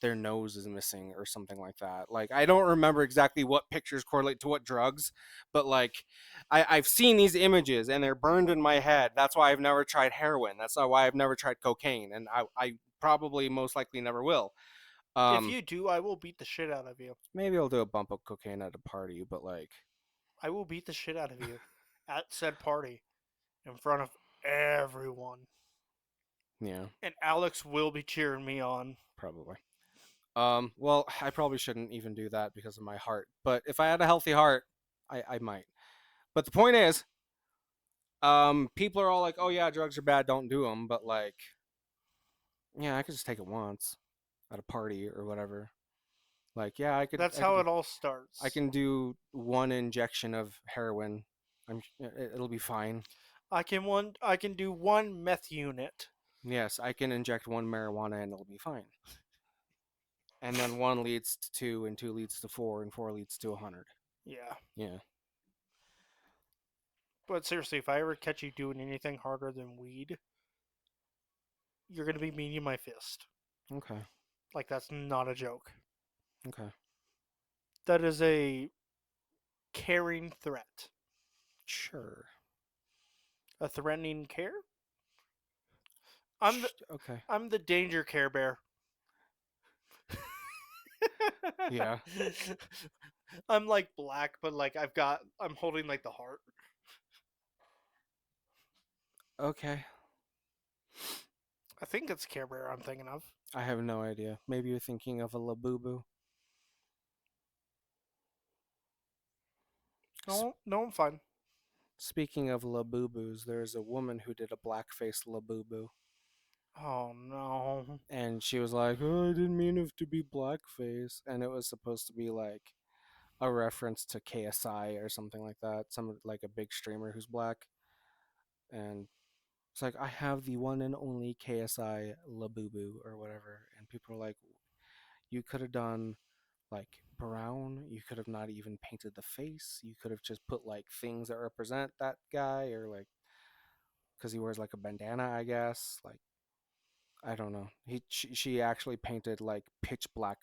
their nose is missing or something like that. Like, I don't remember exactly what pictures correlate to what drugs, but like I've seen these images and they're burned in my head. That's why I've never tried heroin. That's not why I've never tried cocaine, and I probably most likely never will. If um you do, I will beat the shit out of you. Maybe I'll do a bump of cocaine at a party, but like, I will beat the shit out of you at said party in front of everyone. yeah, And Alex will be cheering me on. probably. Well, I probably shouldn't even do that because of my heart. But if I had a healthy heart, I might. But the point is, people are all like, "Oh yeah, drugs are bad, don't do them." But like, yeah, I could just take it once at a party or whatever. Like, yeah, That's how it all I starts. can do one injection of heroin. It'll be fine. I can do one meth unit. Yes, I can inject one marijuana and it'll be fine. And then one leads to two, and two leads to four, and four leads to 100. Yeah. Yeah. But seriously, if I ever catch you doing anything harder than weed, you're gonna be meeting my fist. Okay. Like that's not a joke. Okay. That is a caring threat. Sure. A threatening care? I'm the Okay. I'm the danger care bear. Yeah. I'm like black, but like I'm holding like the heart. Okay. I think it's Care Bear I'm thinking of. I have no idea. Maybe you're thinking of a Labubu. S- No, no, I'm fine. Speaking of Labubus, there's a woman who did a blackface Labubu. Oh no. And she was like, "Oh, I didn't mean it to be blackface." And it was supposed to be like a reference to KSI or something like that. Some, like, a big streamer who's black. And it's like, I have the one and only KSI Labubu or whatever. And people are like, you could have done like brown. You could have not even painted the face. You could have just put like things that represent that guy, or like, because he wears like a bandana, I guess. Like, I don't know. She actually painted like pitch black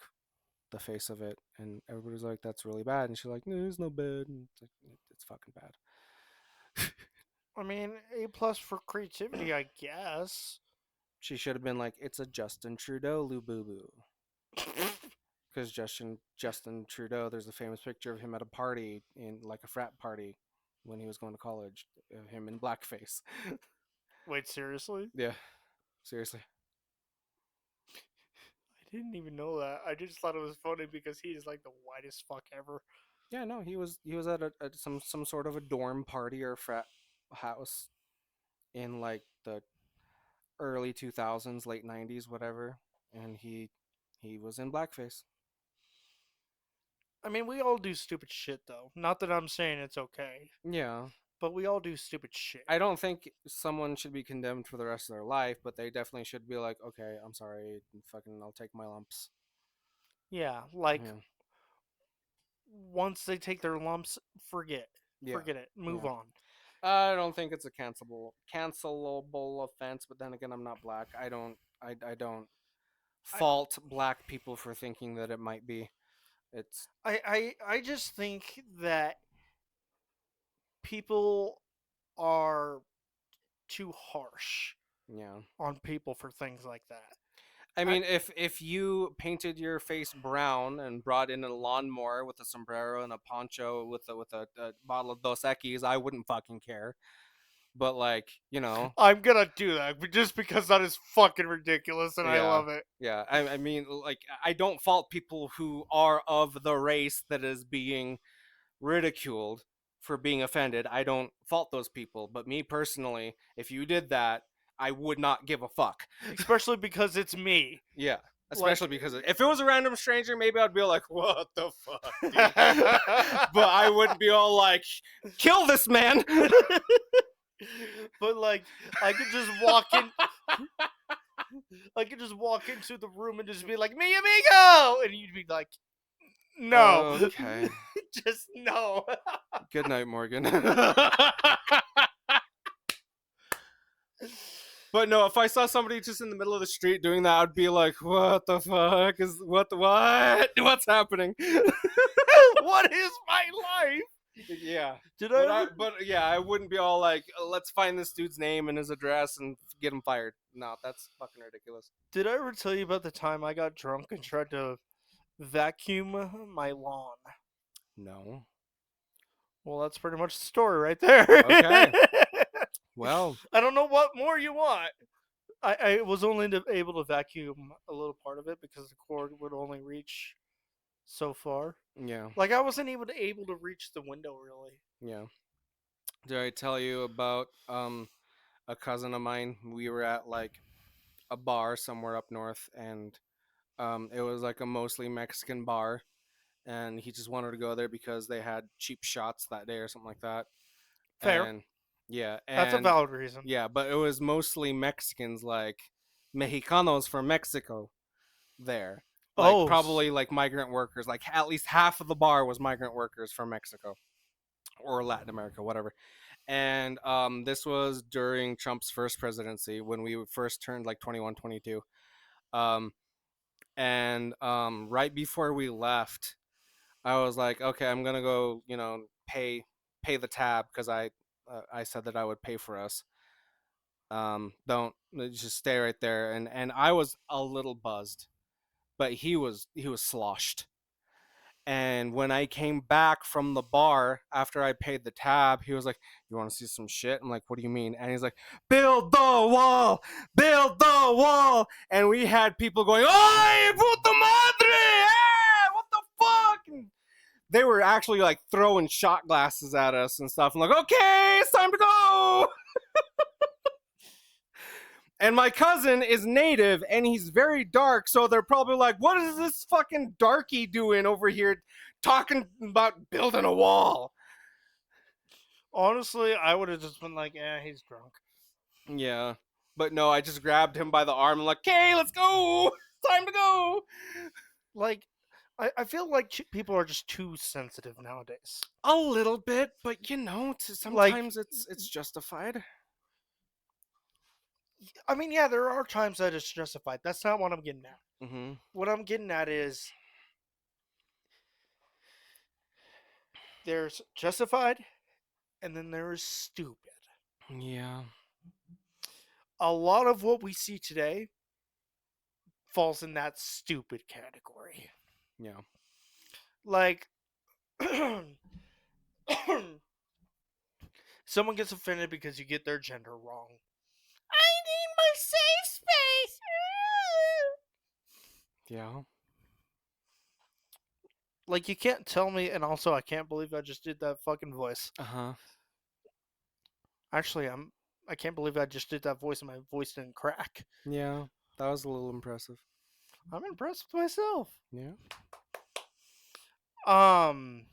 the face of it, and everybody's like, "That's really bad," and she's like, "No, it's no bad." And it's like, it's fucking bad. I mean, A+ for creativity, I guess. She should have been like, "It's a Justin Trudeau Lou Boo Boo," because Justin Trudeau. There's a famous picture of him at a party in like a frat party when he was going to college. Of him in blackface. Wait, seriously? Yeah, seriously. I didn't even know that. I just thought it was funny because he's like the whitest fuck ever. Yeah, no, he was at some sort of a dorm party or frat house in like the early 2000s, late 90s, whatever, and he was in blackface. I mean, we all do stupid shit though. Not that I'm saying it's okay, Yeah, but we all do stupid shit. I don't think someone should be condemned for the rest of their life, but they definitely should be like, okay, I'm sorry, fucking, I'll take my lumps. Yeah, like Yeah, once they take their lumps, forget. yeah, Forget it. Move yeah. on. I don't think it's a cancelable offense, but then again, I'm not black. I don't I fault black people for thinking that it might be. It's I just think that people are too harsh yeah. on people for things like that. I I mean, if you painted your face brown and brought in a lawnmower with a sombrero and a poncho with a bottle of Dos Equis, I wouldn't fucking care. But like, I'm gonna do that just because that is fucking ridiculous and I yeah, love it. yeah. I mean, like, I don't fault people who are of the race that is being ridiculed for being offended. I don't fault those people. But me personally, if you did that, I would not give a fuck. Especially because it's me. Yeah. Like Especially because if it was a random stranger, maybe I'd be like, "What the fuck, dude?" But I wouldn't be all like, "Kill this man." but like I could just walk in I could just walk into the room and just be like, "Mi amigo!" And you'd be like, "No." Okay. Just no. Good night, Morgan. But no, if I saw somebody just in the middle of the street doing that, I'd be like, "What the fuck is what? What's happening?" What is my life? Yeah. Did I ever But yeah, I wouldn't be all like, "Let's find this dude's name and his address and get him fired." No, that's fucking ridiculous. did I ever tell you about the time I got drunk and tried to vacuum my lawn? No. Well, that's pretty much the story right there. Okay. Well, I don't know what more you want. I was only able to vacuum a little part of it because the cord would only reach so far. yeah, Like I wasn't even able to reach the window really. yeah. Did I tell you about a cousin of mine? We were at like a bar somewhere up north, and it was like a mostly Mexican bar, and he just wanted to go there because they had cheap shots that day or something like that. Fair. And yeah, That's a and valid reason. yeah, but it was mostly Mexicans, like Mexicanos from Mexico there. Like Oh, probably like migrant workers, like at least half of the bar was migrant workers from Mexico or Latin America, whatever. And this was during Trump's first presidency when we first turned like 21, 22. Um, and right before we left, I was like, okay, I'm gonna go, pay the tab because I said that I would pay for us. Don't just stay right there. And I was a little buzzed, but he was sloshed. And when I came back from the bar after I paid the tab, he was like, "You want to see some shit?" I'm like, "What do you mean?" And he's like, "Build the wall, build the wall." And we had people going, "Oi, puta madre! Hey, what the fuck?" And they were actually like throwing shot glasses at us and stuff. I'm like, "Okay, it's time to go." And my cousin is native and he's very dark, so they're probably like, "What is this fucking darky doing over here talking about building a wall?" honestly, I would have just been like, he's drunk." Yeah. But no, I just grabbed him by the arm and like, "Okay, let's go. Time to go." Like, I feel like people are just too sensitive nowadays. A little bit, but Like, sometimes it's justified. I mean, yeah, there are times that it's justified. That's not what I'm getting at. Mhm. What I'm getting at is there's justified and then there is stupid. Yeah. A lot of what we see today falls in that stupid category. Yeah. Like, someone gets offended because you get their gender wrong. I need my safe space. Yeah. Like, you can't tell me, and also, I can't believe I just did that fucking voice. Uh-huh. Actually, I can't believe I just did that voice and my voice didn't crack. Yeah. That was a little impressive. I'm impressed with myself. Yeah. Um,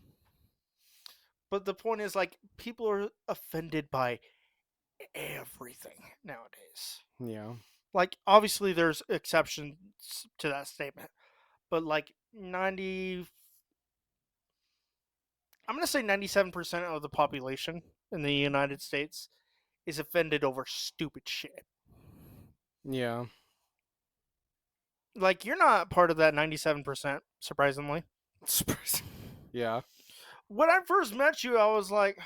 but the point is, like, people are offended by everything nowadays. Yeah. Like, obviously, there's exceptions to that statement, but like 90, I'm gonna say 97% of the population in the United States is offended over stupid shit. Yeah. Like, you're not part of that 97%, surprisingly. Yeah. When I first met you, I was like,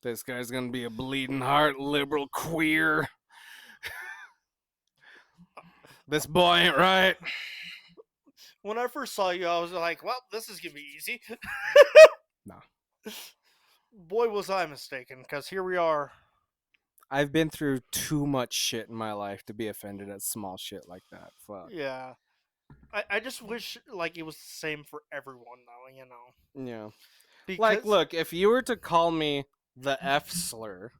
This guy's gonna be a bleeding heart liberal queer. This boy ain't right. when I first saw you, I was like, well, this is gonna be easy. No. Boy, was I mistaken, because here we are. I've been through too much shit in my life to be offended at small shit like that. Fuck. Yeah. I just wish, like, it was the same for everyone, though. Yeah. Like, Because look, if you were to call me the F slur,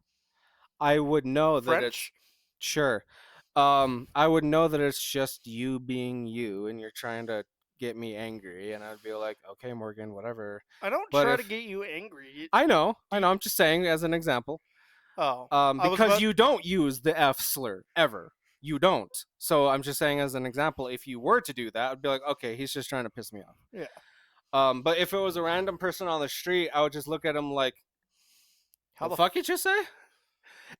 I would know that it's French, sure. I would know that it's just you being you and you're trying to get me angry and I'd be like, "Okay, Morgan, whatever." I don't But try to if get you angry. I Do know, I'm just saying as an example. Oh, I was Because about. you don't use the F slur ever. You don't. So I'm just saying as an example, if you were to do that, I'd be like, "Okay, he's just trying to piss me off." Yeah. But if it was a random person on the street, I would just look at him like, How "The the. fuck you just say?"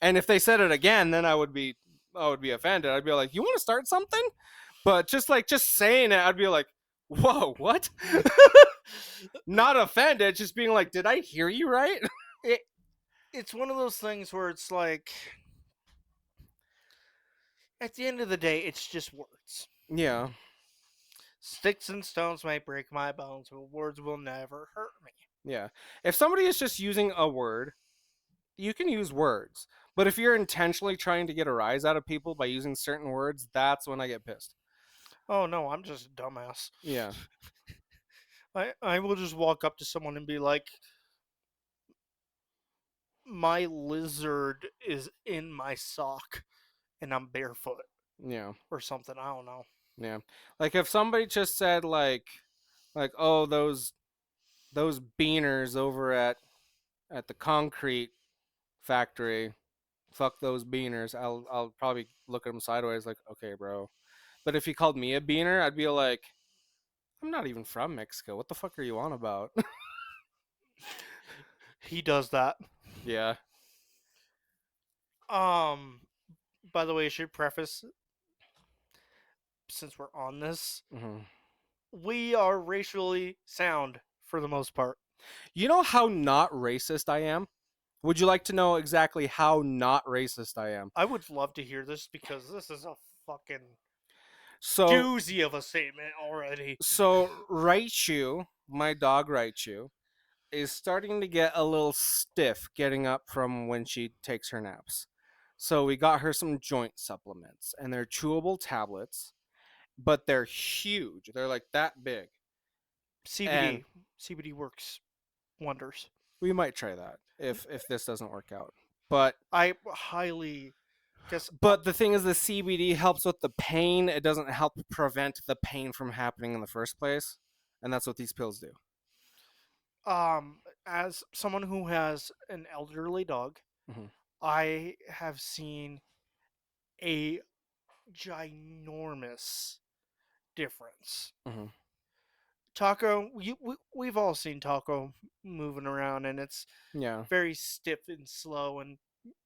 And if they said it again, then I would be offended. I'd be like, "You want to start something?" But just saying it, I'd be like, "Whoa, what?" Not offended, just being like, "Did I hear you right?" it, it's one of those things where it's like, at the end of the day, it's just words. Yeah, Sticks and stones may break my bones, but words will never hurt me. yeah. If somebody is just using a word, you can use words. But if you're intentionally trying to get a rise out of people by using certain words, that's when I get pissed. Oh no, I'm just a dumbass. Yeah, I will just walk up to someone and be like, my lizard is in my sock and I'm barefoot yeah, or something. I don't know. yeah. Like if somebody just said oh those beaners over at the concrete factory, fuck those beaners. I'll probably look at them sideways like, okay, bro. But if he called me a beaner, I'd be like, I'm not even from Mexico. What the fuck are you on about? He does that. Yeah. Um, by the way, I should preface, since we're on this, Hmm. we are racially sound for the most part. You know how not racist I am? Would you like to know exactly how not racist I am? I would love to hear this because this is a fucking So, doozy of a statement already. Raichu, my dog Raichu, is starting to get a little stiff getting up from when she takes her naps. So we got her some joint supplements, and they're chewable tablets, but they're huge. They're like that big. And CBD works wonders. we might try that if this doesn't work out. But I highly because the thing is the CBD helps with the pain. It doesn't help prevent the pain from happening in the first place. And that's what these pills do. as someone who has an elderly dog, Hmm. I have seen a ginormous difference. Hmm. Taco, we've all seen Taco moving around, and it's Yeah. very stiff and slow and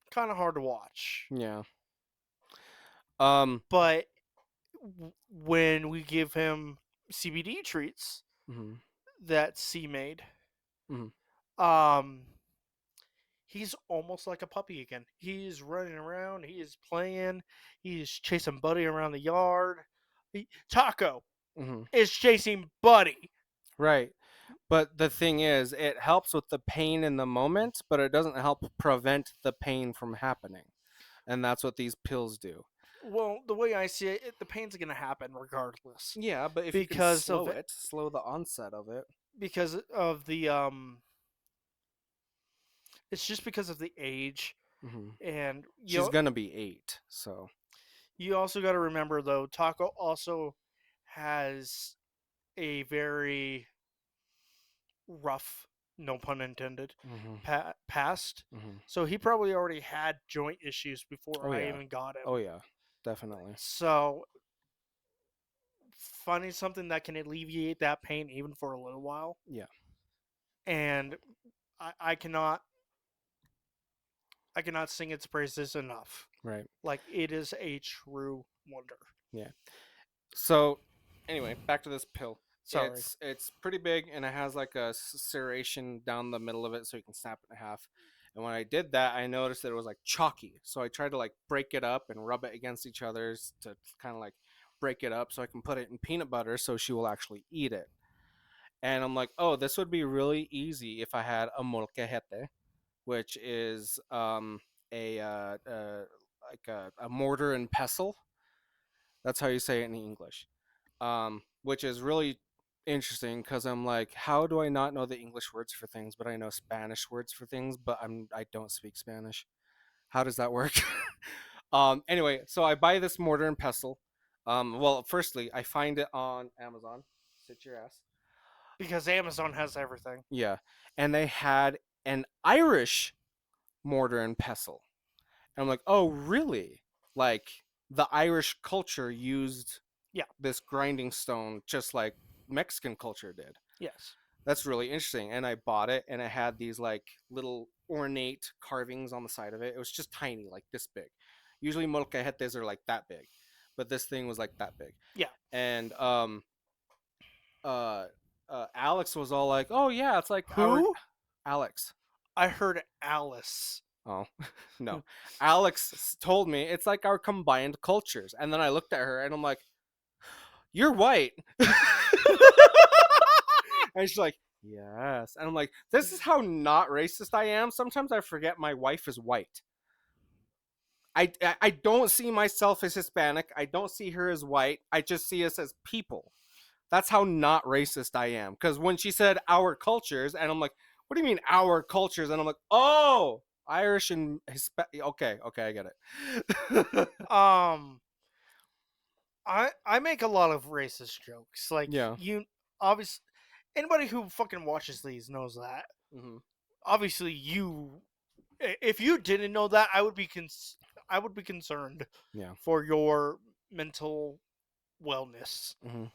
kind of hard to watch. Yeah. Um. But when we give him CBD treats Mhm. that C made, Mhm. um, he's almost like a puppy again. He's running around, he is playing, he's chasing Buddy around the yard. Taco Mhm. is chasing Buddy. Right. But the thing is, it helps with the pain in the moment, but it doesn't help prevent the pain from happening. And that's what these pills do. Well, the way I see it, the pain's going to happen regardless Yeah, but if you can because of slow it, slow the onset of it. the. It's just because of the age, Hmm. and She's gonna be 8, so. you also got to remember though, Taco also has a very rough, no pun intended, Hmm. past. Hmm. So he probably already had joint issues before Oh I yeah. even got him. Oh yeah. Definitely. So finding something that can alleviate that pain even for a little while, Yeah. and I cannot sing its praises enough. Right. Like it is a true wonder. Yeah. So, anyway, back to this pill. Sorry. It's pretty big and it has like a serration down the middle of it, so you can snap it in half. And when I did that, I noticed that it was like chalky. So I tried to like break it up and rub it against each other's to kind of like break it up so I can put it in peanut butter so she will actually eat it. And I'm like, oh, this would be really easy if I had a molcajete, which is like a mortar and pestle. That's how you say it in English. Which is really interesting because I'm like, how do I not know the English words for things, but I know Spanish words for things, but I don't speak Spanish. How does that work? Anyway, so I buy this mortar and pestle. Well, firstly, I find it on Amazon. Sit your ass. Because Amazon has everything. Yeah, and they had an Irish mortar and pestle. And I'm like, oh, really? Like the Irish culture used Yeah. this grinding stone just like Mexican culture did. Yes. That's really interesting. And I bought it and it had these like little ornate carvings on the side of it. It was just tiny, like this big. Usually molcajetes are like that big, but this thing was like that big. Yeah. And uh Alex was all like, "Oh yeah, it's like our Who? Alex." I heard Alice. Oh, no. Alex told me it's like our combined cultures. And then I looked at her and I'm like, "You're white." And she's like, "Yes." And I'm like, "This is how not racist I am. Sometimes I forget my wife is white. I don't see myself as Hispanic. I don't see her as white. I just see us as people. That's how not racist I am. Because when she said our cultures, and I'm like, what do you mean our cultures? And I'm like, oh, Irish and Hispanic. Okay, okay, I get it. um I make a lot of racist jokes. Like Yeah. you obviously anybody who fucking watches these knows that. Hmm. Obviously you if you didn't know that, I would be concerned Yeah. for your mental wellness. Hmm.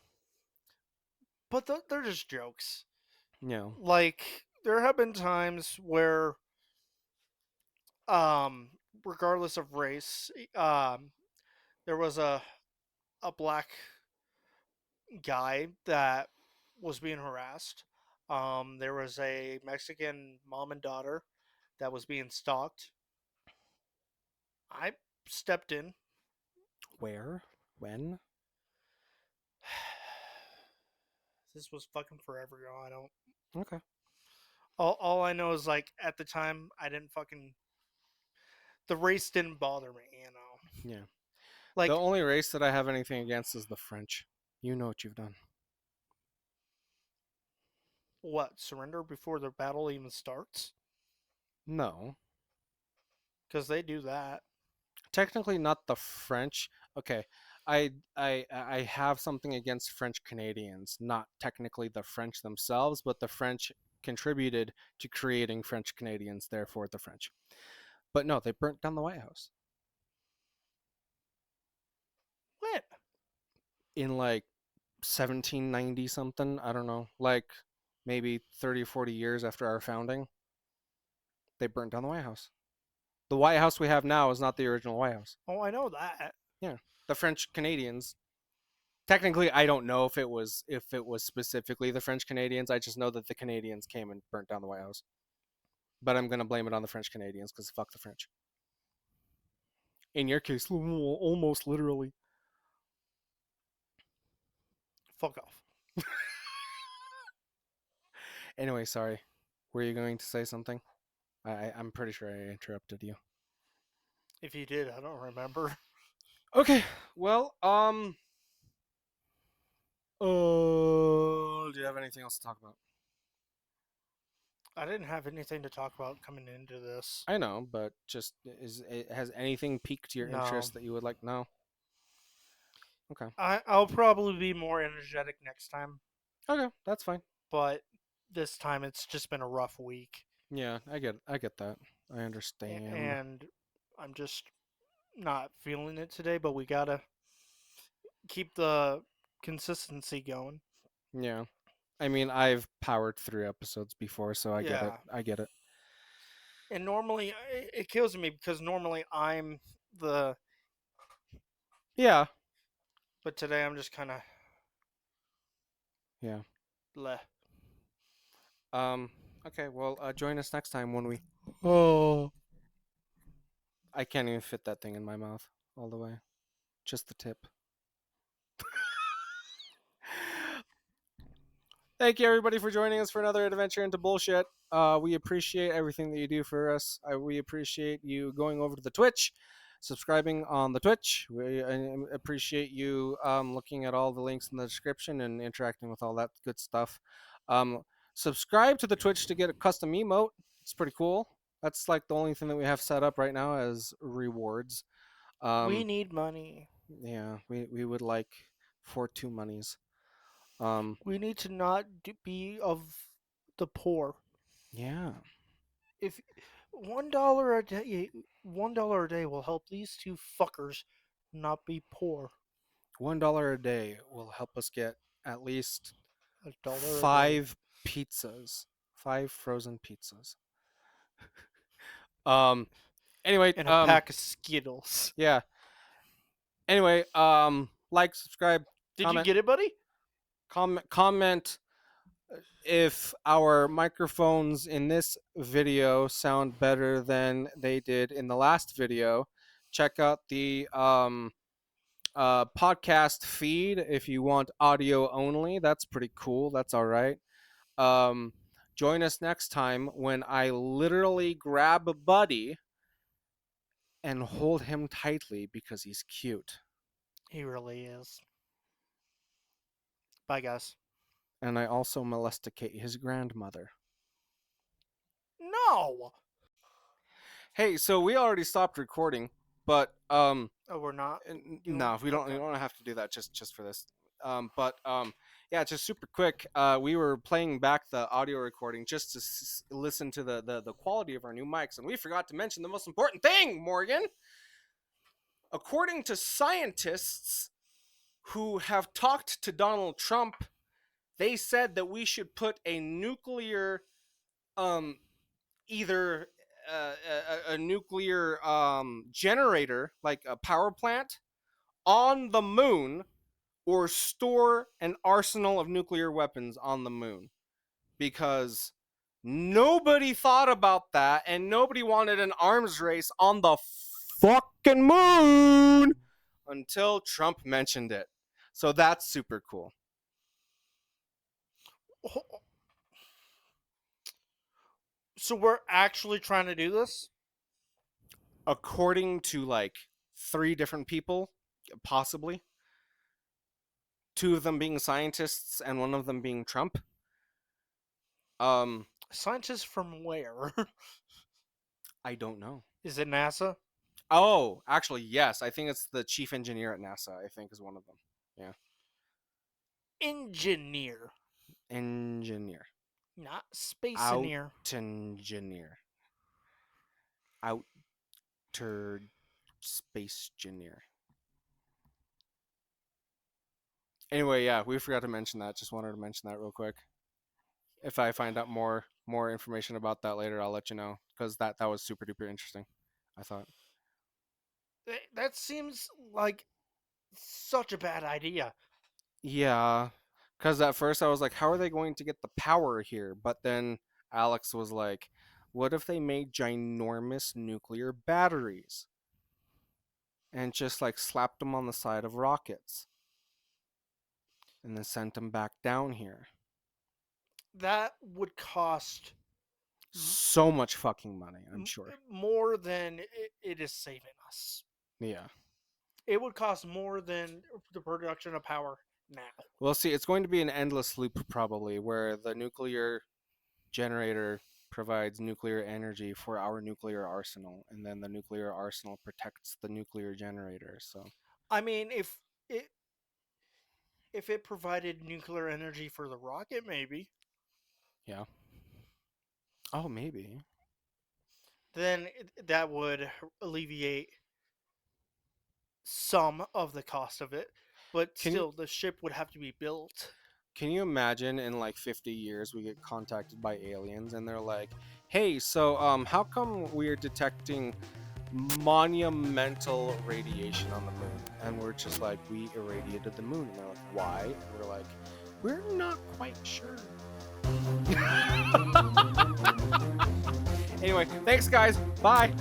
But they're just jokes. Yeah. Like there have been times where um regardless of race, there was a black guy that was being harassed. There was a Mexican mom and daughter that was being stalked. I stepped in. Where? When? This was fucking forever ago. I don't. Okay. All I know is like at the time I didn't fucking the race didn't bother me. You know, Yeah. The like only race that I have anything against is the French. You know what you've done. what surrender before the battle even starts No. because they do that. Technically not the French. Okay. I have something against French Canadians, not technically the French themselves, but the French contributed to creating French Canadians, therefore the French. But no, they burnt down the White House When? in like 1790 something, I don't know, like maybe 30 or 40 years after our founding. They burnt down the White House. The White House we have now is not the original White House. Oh, I know that. Yeah. the French Canadians. Technically, I don't know if it was specifically the French Canadians. I just know that the Canadians came and burnt down the White House. But I'm gonna blame it on the French Canadians because fuck the French. In your case, almost literally. Fuck off. Anyway, sorry. Were you going to say something? I'm pretty sure I interrupted you. If you did, I don't remember. Okay. Well, do you have anything else to talk about? I didn't have anything to talk about coming into this. I know, but just has anything piqued your No. interest that you would like? No. Okay. I'll probably be more energetic next time, Okay, that's fine. but this time it's just been a rough week. Yeah, I get that. I understand. And I'm just not feeling it today, but we gotta keep the consistency going. Yeah. I mean, I've powered through episodes before, so I get it. Yeah. I get it. And normally it kills me because normally I'm the, Yeah. but today I'm just kind of Yeah. leh. Um okay, well, join us next time when we Oh. I can't even fit that thing in my mouth all the way. Just the tip. Thank you everybody for joining us for another adventure into bullshit. We appreciate everything that you do for us. We appreciate you going over to the Twitch, subscribing on the Twitch. We appreciate you looking at all the links in the description and interacting with all that good stuff. Um, Subscribe to the Twitch to get a custom emote. It's pretty cool. That's like the only thing that we have set up right now as rewards. We Um, need money. yeah, we would like for two monies. Um, We need to not be of the poor. yeah. If $1 a day, $1 a day will help these two fuckers not be poor. $1 a day will help us get at least $1 a day five pizzas, five frozen pizzas. Um. Anyway. and a pack of Skittles. Yeah. Anyway. Like, subscribe, Did you comment, get it, buddy? comment. If our microphones in this video sound better than they did in the last video, check out the podcast feed if you want audio only. That's pretty cool. That's all right. Um, Join us next time when I literally grab a buddy and hold him tightly because he's cute. He really is. Bye, guys. And I also molesticate his grandmother. No! Hey, so we already stopped recording, but Oh, we're not? no, we don't. We Okay. don't have to do that just for this. But yeah, just super quick. We were playing back the audio recording just to listen to the quality of our new mics, and we forgot to mention the most important thing, Morgan. According to scientists who have talked to Donald Trump, they said that we should put a nuclear, um, either a nuclear generator, like a power plant, on the moon, or store an arsenal of nuclear weapons on the moon, because nobody thought about that and nobody wanted an arms race on the fucking moon until Trump mentioned it. So that's super cool. So we're actually trying to do this? According to like three different people, possibly two of them being scientists and one of them being Trump. Um, Scientists from where? I don't know. Is it NASA? Oh, actually, yes. I think it's the chief engineer at NASA. I think is one of them. Yeah, Engineer, engineer, not space out engineer. engineer, outer space engineer. Anyway, yeah, we forgot to mention that. Just wanted to mention that real quick. If I find out more information about that later, I'll let you know because that was super duper interesting. I thought. That seems like such a bad idea. Yeah, because at first I was like, how are they going to get the power here? But then Alex was like, what if they made ginormous nuclear batteries and just like slapped them on the side of rockets and then sent them back down here? That would cost So much fucking money, I'm sure. more than it is saving us. Yeah. It would cost more than the production of power now. Well, see, it's going to be an endless loop probably where the nuclear generator provides nuclear energy for our nuclear arsenal, and then the nuclear arsenal protects the nuclear generator. So, I mean, it if it provided nuclear energy for the rocket, maybe yeah. Oh, maybe. then that would alleviate some of the cost of it. But Can you still, the ship would have to be built. can you imagine in like 50 years we get contacted by aliens and they're like, "Hey, so how come we're detecting monumental radiation on the moon?" And we're just like, "We irradiated the moon." And they're like, "Why?" And we're like, "We're not quite sure." Anyway, thanks guys. Bye.